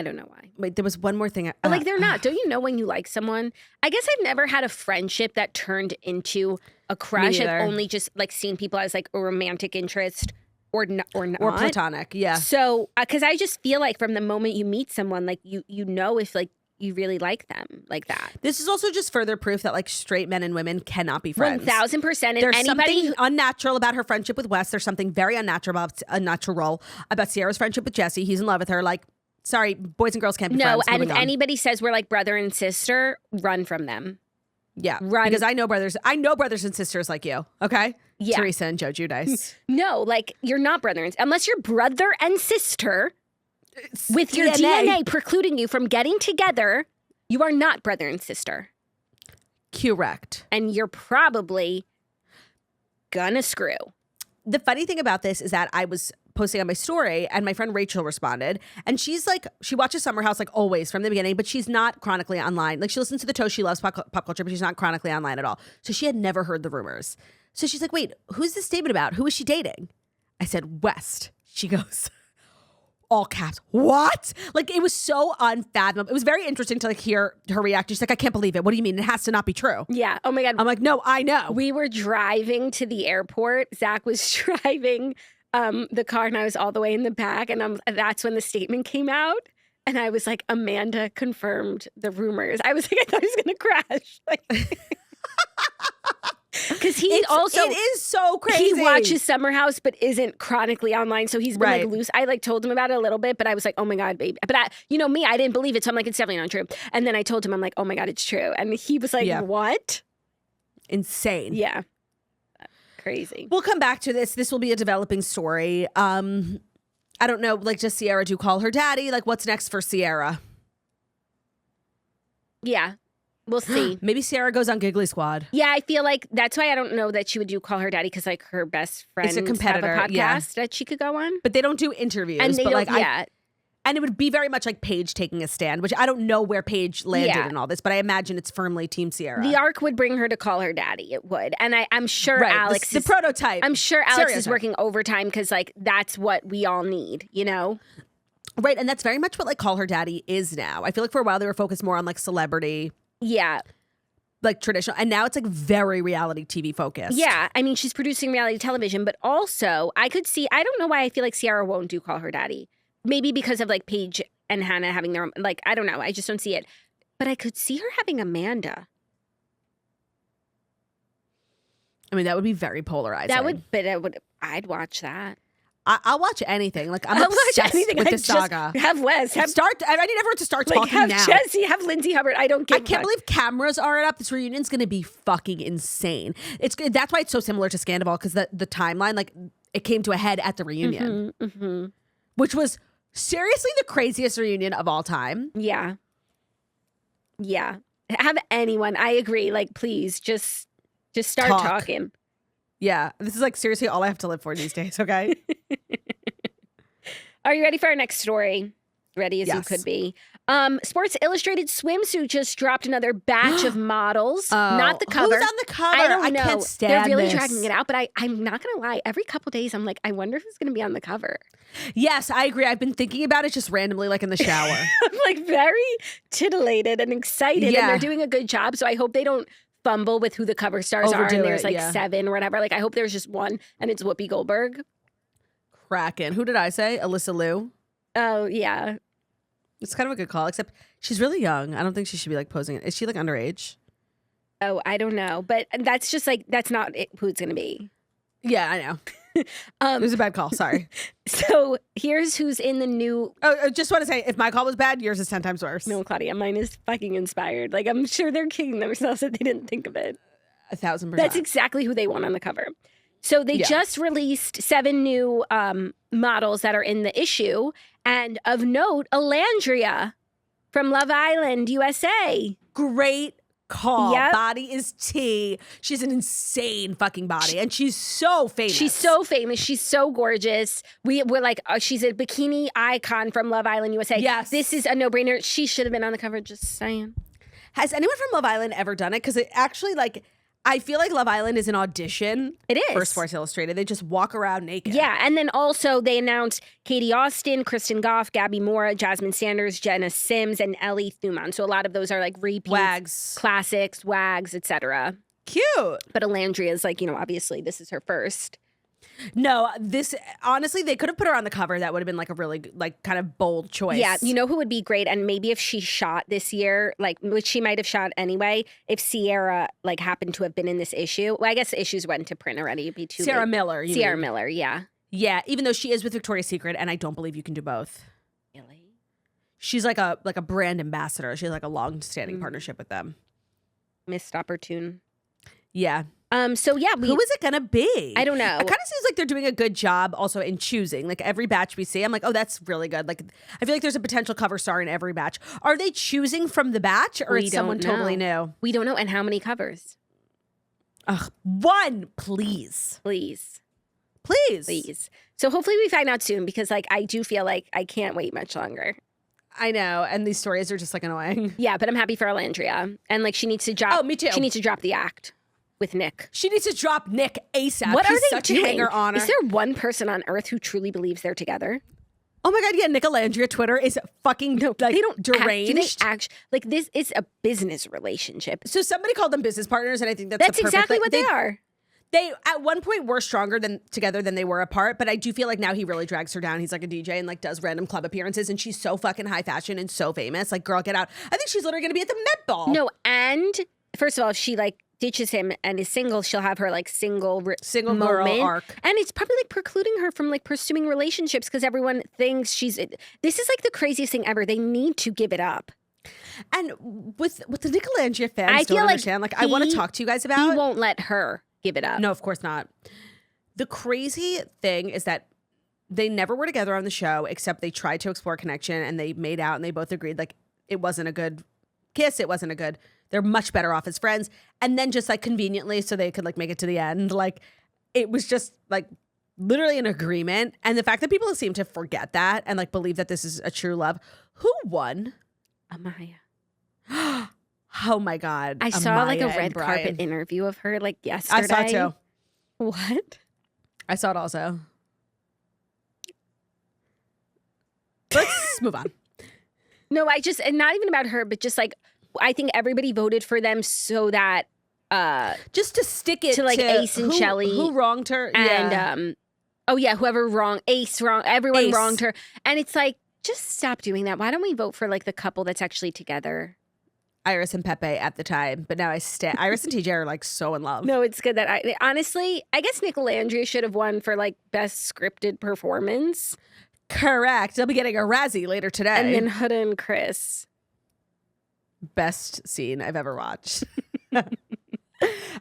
don't know why. Wait, there was one more thing. But like, they're not. Don't you know when you like someone? I guess I've never had a friendship that turned into a crush. I've only just like seen people as like a romantic interest or not. Or platonic, yeah. So, because I just feel like from the moment you meet someone, like you know if like you really like them like that. This is also just further proof that like straight men and women cannot be friends. 1000%. There's something unnatural about her friendship with Wes. There's something very unnatural about Sierra's friendship with Jesse. He's in love with her. Like, sorry, boys and girls can't be friends. No, and if anybody says we're like brother and sister, run from them. Yeah, run. Because I know brothers and sisters like you. Okay, yeah. Teresa and Joe Giudice. No, like you're not unless you're brother and sister. With your DNA precluding you from getting together, you are not brother and sister. Correct. And you're probably gonna screw. The funny thing about this is that I was posting on my story and my friend Rachel responded, and she's like, she watches Summer House like always from the beginning, but she's not chronically online. Like, she listens to the toast, she loves pop culture, but she's not chronically online at all. So she had never heard the rumors. So she's like, wait, who's this statement about? Who is she dating? I said, West. She goes, all caps, what? Like, it was so unfathomable. It was very interesting to like hear her react. She's like, I can't believe it. What do you mean? It has to not be true. Yeah. Oh my God. I'm like, no, I know. We were driving to the airport. Zach was driving the car and I was all the way in the back. And that's when the statement came out. And I was like, Amanda confirmed the rumors. I was like, I thought he was going to crash. Like, because it is so crazy. He watches Summer House, but isn't chronically online, so he's been like loose. I like told him about it a little bit, but I was like, "Oh my God, baby!" But I didn't believe it, so I'm like, "It's definitely not true." And then I told him, "I'm like, oh my God, it's true," and he was like, "What?" Insane. Yeah, crazy. We'll come back to this. This will be a developing story. I don't know, like, does Ciara do call her daddy? Like, what's next for Ciara? Yeah, we'll see. Maybe Ciara goes on Giggly Squad. Yeah, I feel like that's why I don't know that she would do call her daddy, because like her best friend It's a competitor, have a podcast yeah. that she could go on. But they don't do interviews. And they but don't, like, and it would be very much like Paige taking a stand, which I don't know where Paige landed in all this, but I imagine it's firmly Team Ciara. The arc would bring her to call her daddy. It would. And I'm sure Right, Alex the prototype. I'm sure Alex is stereotype. working overtime because like that's what we all need, you know? Right, and that's very much what like Call Her Daddy is now. I feel like for a while they were focused more on like celebrity, Yeah. like traditional, and now it's like very reality TV focused. Yeah. I mean, she's producing reality television, but also I don't know why I feel like Ciara won't do Call Her Daddy. Maybe because of like Paige and Hannah having their own, like, I don't know. I just don't see it. But I could see her having Amanda. I mean, that would be very polarizing. I'd watch that. I'll watch anything. Like, I'm I'll watch obsessed anything. with I this saga. Just have Wes. I need everyone to start Like, talking have now. Jesse, have Lindsay Hubbard. I don't give I can't believe cameras aren't up. This reunion's going to be fucking insane. That's why it's so similar to Scandival, because the timeline, like, it came to a head at the reunion, which was seriously the craziest reunion of all time. Yeah. Yeah. Have anyone. I agree. Like, please, just start talking. Yeah. This is like seriously all I have to live for these days, okay? Are you ready for our next story? Ready as you Yes. could be. Sports Illustrated Swimsuit just dropped another batch of models. Not the cover. Who's on the cover? I don't know. can't stand They're really this. dragging it out, but I'm not going to lie. Every couple days, I'm like, I wonder who's going to be on the cover. Yes, I agree. I've been thinking about it just randomly, like in the shower. I'm like very titillated and excited, Yeah. and they're doing a good job. So I hope they don't fumble with who the cover stars are, Overdo and there's it, like yeah. 7 or whatever. Like I hope there's just one, and it's Whoopi Goldberg. Kraken. Who did I say? Alyssa Liu. Oh yeah, It's kind of a good call, except she's really young. I don't think she should be like posing. Is she like underage? oh I don't know, but that's just like that's not who it's gonna be. Yeah, I know. It was a bad call. Sorry. So here's who's in the new. Oh, I just want to say, if my call was bad, yours is 10 times worse. No, Claudia, mine is fucking inspired. Like I'm sure they're kicking themselves that they didn't think of it. 1,000%. That's exactly who they want on the cover. So they just released 7 new models that are in the issue. And of note, Olandria from Love Island, USA. Great call. Yep. Body is tea. She's an insane fucking body, and she's so famous. She's so famous. She's so gorgeous. We're like, she's a bikini icon from Love Island, USA. Yes. This is a no-brainer. She should have been on the cover, just saying. Has anyone from Love Island ever done it? Because it actually, like, I feel like Love Island is an audition. It is. For Sports Illustrated. They just walk around naked. Yeah, and then also they announced Katie Austin, Kristen Goff, Gabby Mora, Jasmine Sanders, Jenna Sims, and Ellie Thuman. So a lot of those are like repeats, Wags. classics, wags, etc. Cute. But Olandria is like, obviously this is her first. No, this, honestly, they could have put her on the cover. That would have been like a really, like, kind of bold choice. Yeah, you know who would be great? And maybe if she shot this year, like, which she might have shot anyway, if Ciara, like, happened to have been in this issue. Well, I guess the issues went to print already. It'd be too Sarah late. Miller. You Ciara mean. Miller, yeah. Yeah, even though she is with Victoria's Secret, and I don't believe you can do both. Really? She's like a brand ambassador. She has like a long-standing partnership with them. Missed opportune. Yeah. So yeah, Who is it gonna be? I don't know. It kind of seems like they're doing a good job also in choosing. Like every batch we see, I'm like, oh, that's really good. Like I feel like there's a potential cover star in every batch. Are they choosing from the batch, or We is someone don't know. totally new? We don't know. And how many covers? Ugh, one, please. Please. Please. So hopefully we find out soon, because like I do feel like I can't wait much longer. I know, and these stories are just like annoying. Yeah, but I'm happy for Olandria. And like she needs to drop. Oh, me too. She needs to drop the act with Nick. She needs to drop Nick ASAP. What He's are they such doing? a hanger on her. Is there one person on earth who truly believes they're together? Oh my God, yeah, Nick Olandria Twitter is fucking like They don't deranged. Do they act like this is a business relationship? So somebody called them business partners, and I think that's the perfect exactly thing. what they are. They at one point were stronger together than they were apart, but I do feel like now he really drags her down. He's like a DJ and like does random club appearances, and she's so fucking high fashion and so famous. Like, girl, get out. I think she's literally gonna be at the Met Ball. No, and first of all, if she like ditches him and is single, she'll have her like single girl moment. arc. And it's probably like precluding her from like pursuing relationships, because everyone thinks this is like the craziest thing ever. They need to give it up. And with the Nick Olandria fans, I don't feel like understand. Like, I want to talk to you guys about. He won't let her. give it up. No, of course not. The crazy thing is that they never were together on the show, except they tried to explore connection and they made out and they both agreed like it wasn't a good kiss. It wasn't a good, they're much better off as friends. And then just like conveniently so they could like make it to the end. Like it was just like literally an agreement. And the fact that people seem to forget that and like believe that this is a true love. Who won? Amaya. Oh my God. I saw like a Amaya and red Brian. carpet interview of her like yesterday. I saw it too. What? I saw it also. Let's move on. No, and not even about her, but just like, I think everybody voted for them so that, just to stick it to like Ace and Shelley. Who wronged her. And, everyone Ace. wronged her. And it's like, just stop doing that. Why don't we vote for like the couple that's actually together? Iris and Pepe at the time, but now Iris and TJ are like so in love. No, it's good that honestly, I guess Olandria should have won for like best scripted performance. Correct. They'll be getting a Razzie later today. And then Huda and Chris. Best scene I've ever watched. All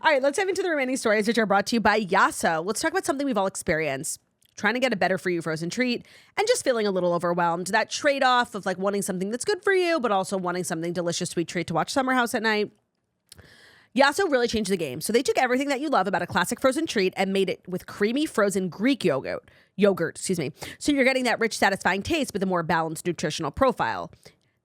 right, let's dive into the remaining stories, which are brought to you by Yasso. Let's talk about something we've all experienced. Trying to get a better for you frozen treat and just feeling a little overwhelmed. That trade-off of like wanting something that's good for you, but also wanting something delicious, sweet treat to watch Summer House at night. Yasso really changed the game. So they took everything that you love about a classic frozen treat and made it with creamy frozen Greek yogurt. So you're getting that rich, satisfying taste with a more balanced nutritional profile.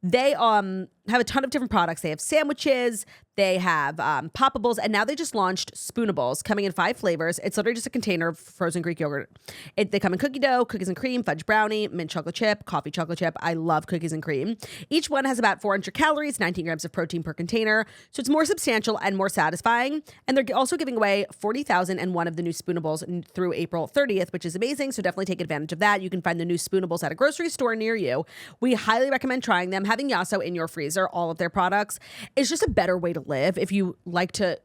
They have a ton of different products. They have sandwiches, they have poppables, and now they just launched spoonables coming in 5 flavors. It's literally just a container of frozen Greek yogurt. They come in cookie dough, cookies and cream, fudge brownie, mint chocolate chip, coffee chocolate chip. I love cookies and cream. Each one has about 400 calories, 19 grams of protein per container. So it's more substantial and more satisfying. And they're also giving away 40,001 of the new spoonables through April 30th, which is amazing. So definitely take advantage of that. You can find the new spoonables at a grocery store near you. We highly recommend trying them. Having Yasso in your freezer, all of their products, is just a better way to live. If you like to,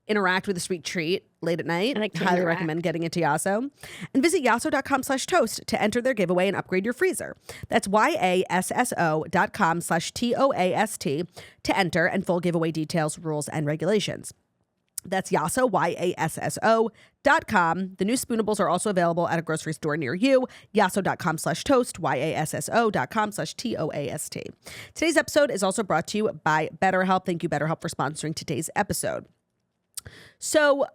interact with a sweet treat late at night, I highly recommend getting into Yasso. And visit yasso.com/toast to enter their giveaway and upgrade your freezer. That's yasso.com/TOAST to enter, and full giveaway details, rules, and regulations. That's Yasso, YASSO.com. The new spoonables are also available at a grocery store near you. Yasso.com/toast, YASSO.com/TOAST. Today's episode is also brought to you by BetterHelp. Thank you, BetterHelp, for sponsoring today's episode. So,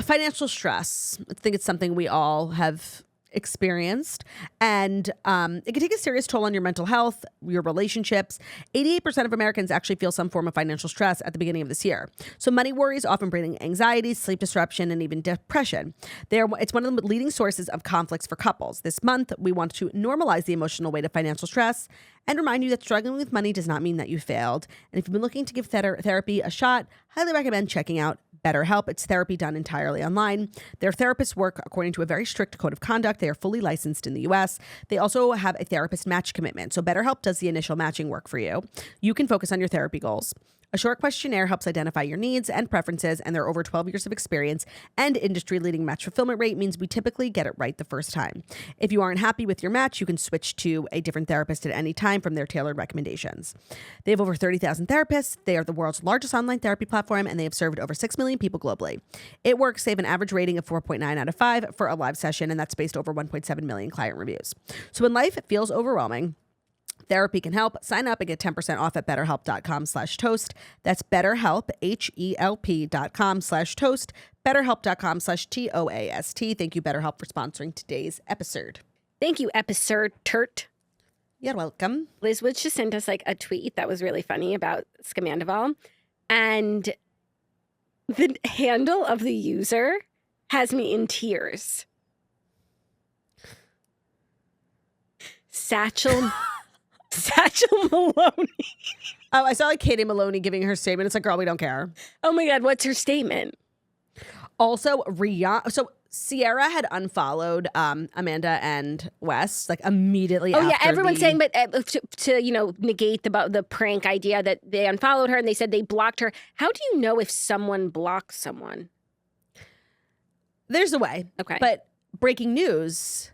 financial stress. I think it's something we all have experienced, and it can take a serious toll on your mental health, your relationships. 88% of Americans actually feel some form of financial stress at the beginning of this year. So money worries often bring anxiety, sleep disruption, and even depression. It's one of the leading sources of conflicts for couples. This month, we want to normalize the emotional weight of financial stress and remind you that struggling with money does not mean that you failed. And if you've been looking to give therapy a shot, highly recommend checking out BetterHelp. It's therapy done entirely online. Their therapists work according to a very strict code of conduct. They are fully licensed in the US. They also have a therapist match commitment. So BetterHelp does the initial matching work for you. You can focus on your therapy goals. A short questionnaire helps identify your needs and preferences, and their over 12 years of experience and industry-leading match fulfillment rate means we typically get it right the first time. If you aren't happy with your match, you can switch to a different therapist at any time from their tailored recommendations. They have over 30,000 therapists. They are the world's largest online therapy platform, and they have served over 6 million people globally. It works. They have an average rating of 4.9 out of 5 for a live session, and that's based over 1.7 million client reviews. So when life feels overwhelming, therapy can help. Sign up and get 10% off at betterhelp.com/toast. That's BetterHelp, HELP.com/toast, betterhelp.com/TOAST. Thank you, BetterHelp, for sponsoring today's episode. Thank you, episode Turt. You're welcome. Liz Woods just sent us like a tweet that was really funny about Wesmandoval. And the handle of the user has me in tears. Satchel Maloney. Oh, I saw like Katie Maloney giving her statement. It's like, girl, we don't care. Oh my God, what's her statement? Also, So Sierra had unfollowed Amanda and Wes like immediately after. Oh yeah, everyone's saying, but to negate the prank idea that they unfollowed her and they said they blocked her. How do you know if someone blocks someone? There's a way. Okay. But breaking news,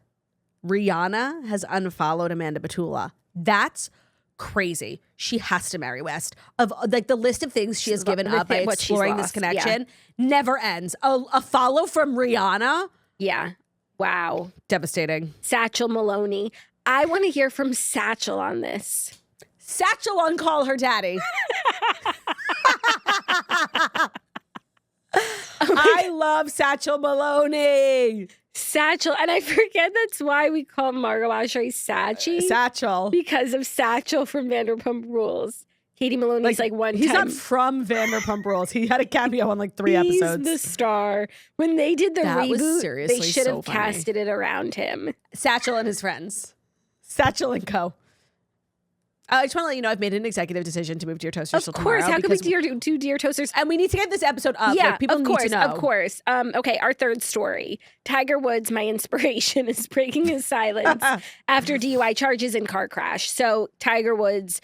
Rihanna has unfollowed Amanda Batula. That's crazy. She has to marry West. Of like the list of things she has given up by what she's exploring this lost, connection never ends. A follow from Rihanna. Yeah. Wow. Devastating. Satchel Maloney. I want to hear from Satchel on this. Satchel uncall her daddy. I love Satchel Maloney. Satchel, and I forget that's why we call Margot Oshry Satchy. Satchel. Because of Satchel from Vanderpump Rules. Katie Maloney's like one he's time. not from Vanderpump Rules. He had a cameo on like 3 He's episodes. the star. When they did the That was reboot, seriously they should so have funny. casted it around him. Satchel and his friends. Satchel and Co. I just want to let you know I've made an executive decision to move Dear Toasters. Of course, how could we do Dear Toasters? And we need to get this episode up. Yeah, Like, people of need course, to know. of course. Okay, our third story. Tiger Woods, my inspiration, is breaking his silence after DUI charges and car crash. So Tiger Woods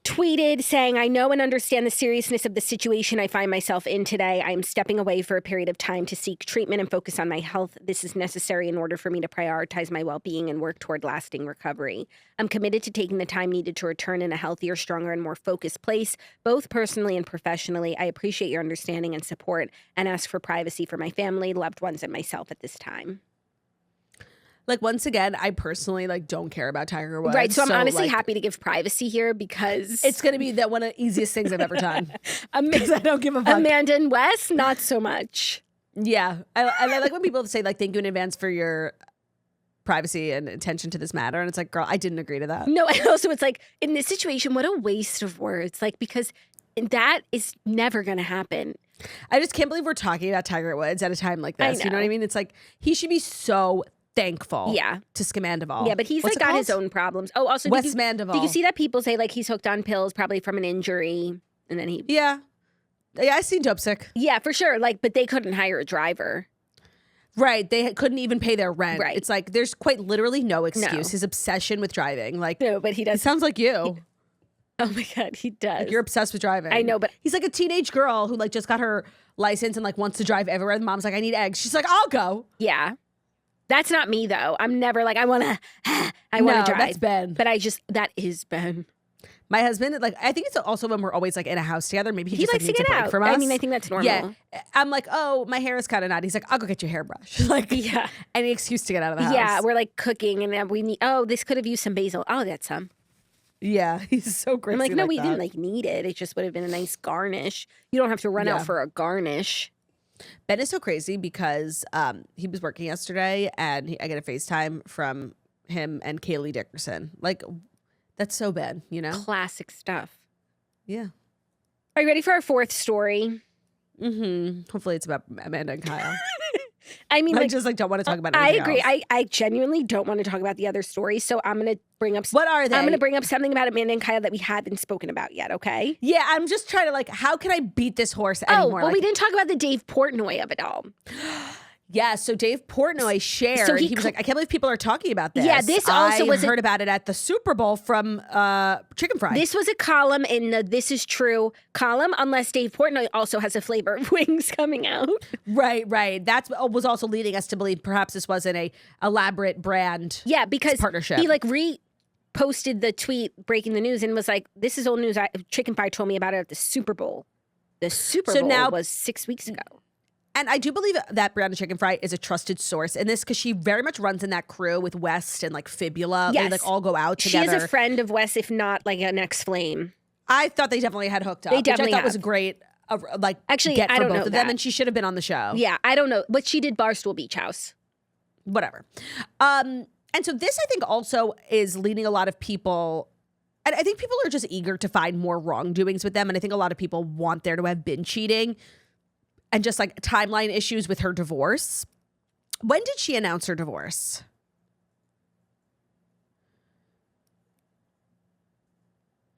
tweeted saying, I know and understand the seriousness of the situation I find myself in today. I am stepping away for a period of time to seek treatment and focus on my health. This is necessary in order for me to prioritize my well-being and work toward lasting recovery. I'm committed to taking the time needed to return in a healthier, stronger, and more focused place, both personally and professionally. I appreciate your understanding and support and ask for privacy for my family, loved ones, and myself at this time. Like, once again, I personally don't care about Tiger Woods. Right, so I'm honestly happy to give privacy here because it's going to be one of the easiest things I've ever done. Because I don't give a fuck. Amanda and Wes, not so much. Yeah. I like when people say, thank you in advance for your privacy and attention to this matter. And it's like, girl, I didn't agree to that. No, and also it's like, in this situation, what a waste of words. Like, because that is never going to happen. I just can't believe we're talking about Tiger Woods at a time like this. You know what I mean? It's like, he should be so thankful to Wesmandoval. Yeah, but he's got his own problems. Oh, also, Wesmandoval. Did you see that people say he's hooked on pills probably from an injury and then he... Yeah, I seen Dope Sick. Yeah, for sure. But they couldn't hire a driver. Right. They couldn't even pay their rent. Right. It's like, there's quite literally no excuse. No. His obsession with driving. No, but he does. It sounds like you. Oh my God, he does. You're obsessed with driving. I know, but... He's like a teenage girl who just got her license and wants to drive everywhere. The mom's like, I need eggs. She's like, I'll go. Yeah. That's not me, though. I'm never I want to drive. That's Ben. But that is Ben. My husband, I think it's also when we're always in a house together. Maybe he just likes needs to a get break out. from us. I mean, I think that's normal. Yeah. I'm like, oh, my hair is kind of knotty. He's like, I'll go get your hairbrush. Yeah. Any excuse to get out of the house. Yeah, we're cooking and we need, this could have used some basil. I'll get some. Yeah, he's so great. I'm like, no, we didn't need it. It just would have been a nice garnish. You don't have to run out for a garnish. Ben is so crazy because he was working yesterday and I get a FaceTime from him and Kaylee Dickerson. That's so Ben, you know? Classic stuff. Yeah. Are you ready for our fourth story? Mm-hmm. Hopefully it's about Amanda and Kyle. I mean, I just don't want to talk about I anything agree. else. I genuinely don't want to talk about the other stories, so I'm going to bring up... What are they? I'm going to bring up something about Amanda and Kyle that we haven't spoken about yet, okay? Yeah, I'm just trying to how can I beat this horse anymore? Oh, well, we didn't talk about the Dave Portnoy of it all. Yeah, so Dave Portnoy shared. So he was like, I can't believe people are talking about this. Yeah, this also I heard about it at the Super Bowl from Chicken Fry. This was a column in the This Is True column, unless Dave Portnoy also has a flavor of wings coming out. Right. That was also leading us to believe perhaps this wasn't a elaborate brand because partnership. He reposted the tweet breaking the news and was like, this is old news. Chicken Fry told me about it at the Super Bowl. The Super Bowl now, was 6 weeks ago. And I do believe that Brianna Chicken Fry is a trusted source in this because she very much runs in that crew with West and Fibula. Yes. They all go out together. She is a friend of West, if not an ex-flame. I thought they definitely had hooked up. They definitely which I thought was a great actually, get I for don't both know of them. And she should have been on the show. Yeah, I don't know. But she did Barstool Beach House. Whatever. And so this, I think, also is leading a lot of people. And I think people are just eager to find more wrongdoings with them. And I think a lot of people want there to have been cheating. And just timeline issues with her divorce. When did she announce her divorce?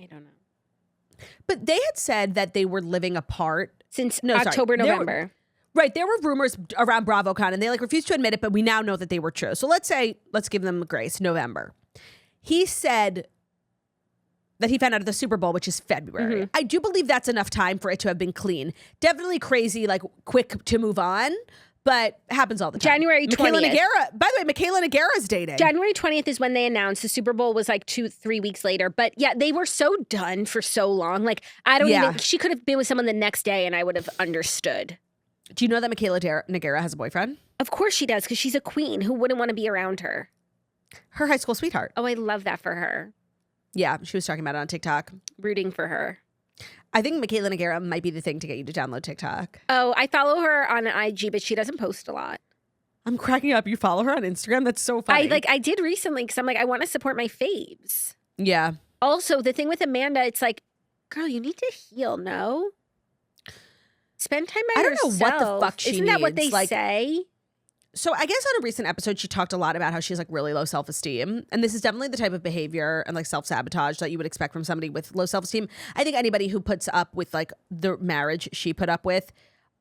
I don't know. But they had said that they were living apart since October, November. There were rumors around BravoCon, and they refused to admit it, but we now know that they were true. So let's give them grace, November. He said that he found out at the Super Bowl, which is February. Mm-hmm. I do believe that's enough time for it to have been clean. Definitely crazy, quick to move on. but happens all the time. January 20th. Michaela Nagara. By the way, Michaela Nagara's dating. January 20th is when they announced. The Super Bowl was like 2-3 weeks later. But yeah, they were so done for so long. Like, I don't even, she could have been with someone the next day and I would have understood. Do you know that Michaela Nagara has a boyfriend? Of course she does, because she's a queen. Who wouldn't want to be around her? Her high school sweetheart. Oh, I love that for her. Yeah, she was talking about it on TikTok. Rooting for her. I think Michaela Nagara might be the thing to get you to download TikTok. Oh, I follow her on IG, but she doesn't post a lot. I'm cracking up. You follow her on Instagram? That's so funny. I did recently because I'm like, I want to support my faves. Yeah. Also, the thing with Amanda, it's like, girl, you need to heal, no? Spend time by yourself. I don't know what the fuck she Isn't that what they needs. say? So I guess on a recent episode, she talked a lot about how she has like really low self-esteem. And this is definitely the type of behavior and like self-sabotage that you would expect from somebody with low self-esteem. I think anybody who puts up with like the marriage she put up with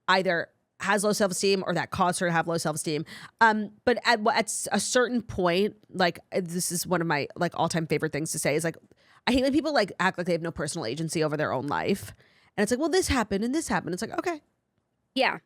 either has low self-esteem or that caused her to have low self-esteem. But at a certain point, like this is one of my like all-time favorite things to say is like, I hate when people like act like they have no personal agency over their own life. And it's like, well, this happened and this happened. It's like, okay. Yeah.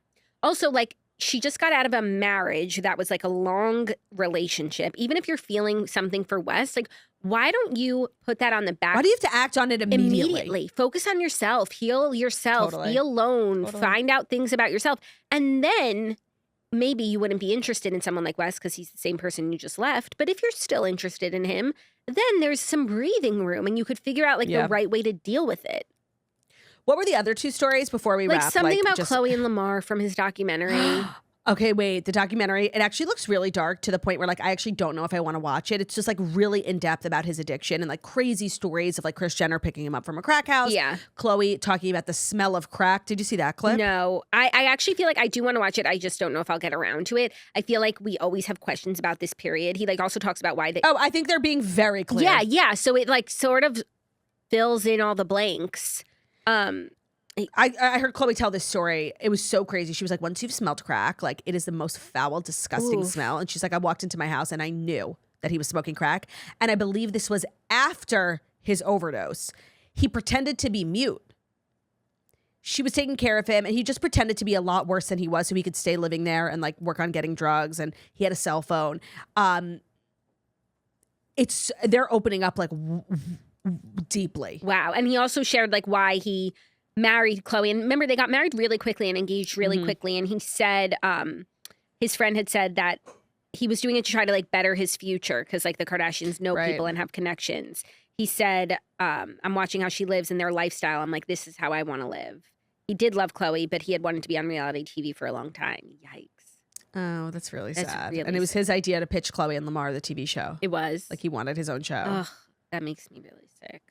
Also, like, she just got out of a marriage that was like a long relationship. Even if you're feeling something for Wes, like, why don't you put that on the back? Why do you have to act on it immediately? Focus on yourself. Heal yourself. Totally. Be alone. Totally. Find out things about yourself. And then maybe you wouldn't be interested in someone like Wes because he's the same person you just left. But if you're still interested in him, then there's some breathing room and you could figure out like the right way to deal with it. What were the other two stories before we wrap? Like something about Khloé and Lamar from his documentary. Okay, wait. The documentary, it actually looks really dark to the point where like I actually don't know if I want to watch it. It's just like really in depth about his addiction and like crazy stories of like Kris Jenner picking him up from a crack house. Yeah. Khloé talking about the smell of crack. Did you see that clip? No, I actually feel like I do want to watch it. I just don't know if I'll get around to it. I feel like we always have questions about this period. He like also talks about why they. Oh, I think they're being very clear. Yeah, yeah. So it like sort of fills in all the blanks. I heard Khloé tell this story. It was so crazy. She was like, once you've smelled crack, like it is the most foul, disgusting smell. And she's like, I walked into my house and I knew that he was smoking crack. And I believe this was after his overdose. He pretended to be mute. She was taking care of him and he just pretended to be a lot worse than he was so he could stay living there and like work on getting drugs. And he had a cell phone. They're opening up like deeply. Wow. And he also shared like why he married Khloé. And remember, they got married really quickly and engaged really quickly. And he said, his friend had said that he was doing it to try to like better his future because like the Kardashians know people and have connections. He said, I'm watching how she lives and their lifestyle. I'm like, this is how I want to live. He did love Khloé, but he had wanted to be on reality TV for a long time. Yikes. Oh, that's really sad. Really and it was his idea to pitch Khloé and Lamar the TV show. It was. Like he wanted his own show. Ugh, that makes me really sick.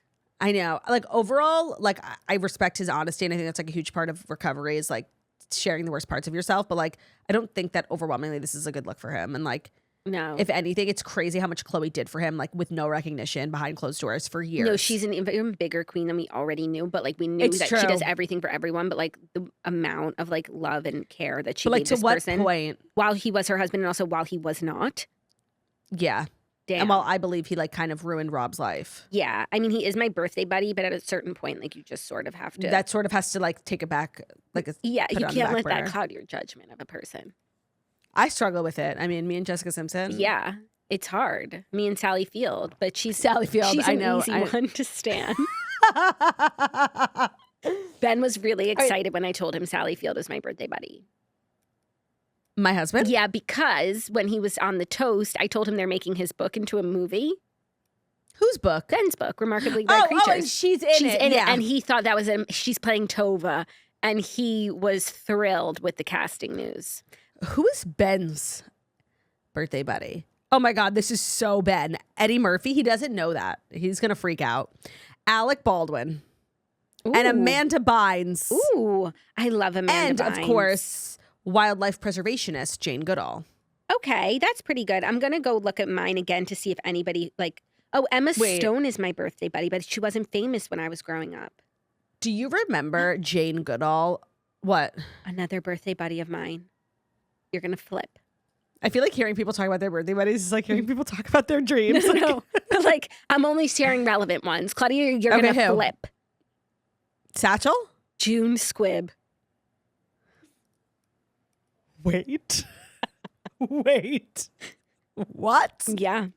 I know. Like overall, like I respect his honesty and I think that's like a huge part of recovery is like sharing the worst parts of yourself. But like, I don't think that overwhelmingly this is a good look for him. And like, no, if anything, it's crazy how much Khloé did for him, like with no recognition behind closed doors for years. No, she's an even bigger queen than we already knew. But like we knew that she does everything for everyone. But like the amount of like love and care that she gave to this what person point? While he was her husband and also while he was not. Yeah. Damn. And while I believe he like kind of ruined Rob's life. Yeah. I mean, he is my birthday buddy, but at a certain point, like you just sort of have to. That sort of has to like take it back. Like you can't let that burner. cloud your judgment of a person. I struggle with it. I mean, me and Jessica Simpson. Yeah. It's hard. Me and Sally Field, but she's Sally Field. She's an easy one to stand. Ben was really excited when I told him Sally Field was my birthday buddy. My husband? Yeah, because when he was on the toast, I told him they're making his book into a movie. Whose book? Ben's book, Remarkably Rare Creatures. Oh, and she's in it. And he thought that was she's playing Tova, and he was thrilled with the casting news. Who is Ben's birthday buddy? Oh my God, this is so Ben. Eddie Murphy, he doesn't know that. He's going to freak out. Alec Baldwin. Ooh. And Amanda Bynes. Ooh, I love Amanda Bynes. And of course, wildlife preservationist Jane Goodall. Okay, that's pretty good. I'm going to go look at mine again to see if anybody like, Emma Stone is my birthday buddy, but she wasn't famous when I was growing up. Do you remember Jane Goodall? What? Another birthday buddy of mine. You're going to flip. I feel like hearing people talk about their birthday buddies is like hearing people talk about their dreams. No. But like, I'm only sharing relevant ones. Claudia, you're going to flip. Satchel? June Squibb. Wait. Wait. What? Yeah.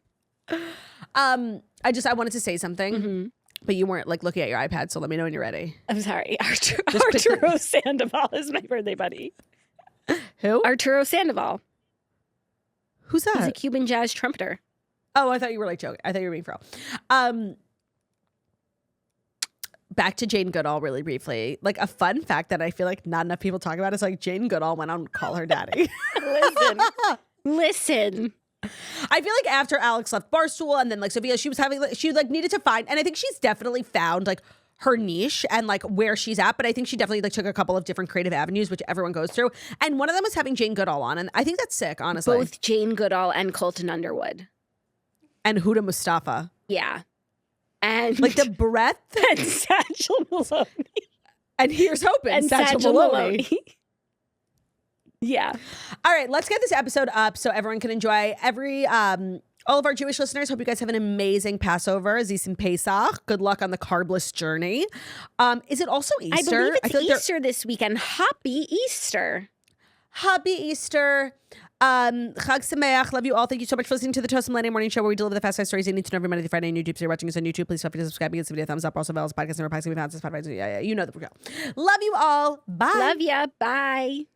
I wanted to say something, Mm-hmm. but you weren't like looking at your iPad, so let me know when you're ready. I'm sorry. Arturo Sandoval is my birthday buddy. Who? Arturo Sandoval. Who's that? He's a Cuban jazz trumpeter. Oh, I thought you were like joking. I thought you were being for real. Back to Jane Goodall really briefly. Like a fun fact that I feel like not enough people talk about is like Jane Goodall went on Call Her Daddy. Listen. I feel like after Alex left Barstool and then like Sophia, she needed to find, and I think she's definitely found like her niche and like where she's at. But I think she definitely like took a couple of different creative avenues, which everyone goes through. And one of them was having Jane Goodall on. And I think that's sick, honestly. Both Jane Goodall and Colton Underwood. And Huda Mustafa. Yeah. And like the breadth. And Satchel Maloney. And here's hoping. And Satchel Maloney. Yeah. All right, let's get this episode up so everyone can enjoy all of our Jewish listeners. Hope you guys have an amazing Passover, Zis Pesach. Good luck on the carbless journey. Is it also Easter? I believe it's like Easter this weekend. Happy Easter. Happy Easter. Chag Sameach. Love you all. Thank you so much for listening to the Toast Millennium Morning Show, where we deliver the fast five stories you need to know every Monday through Friday on YouTube. So you're watching us on YouTube. Please feel free to subscribe. Give this video a thumbs up. Also, Bell's podcast and our podcast can be found on Spotify. Yeah, you know the drill. Love you all. Bye. Love ya. Bye.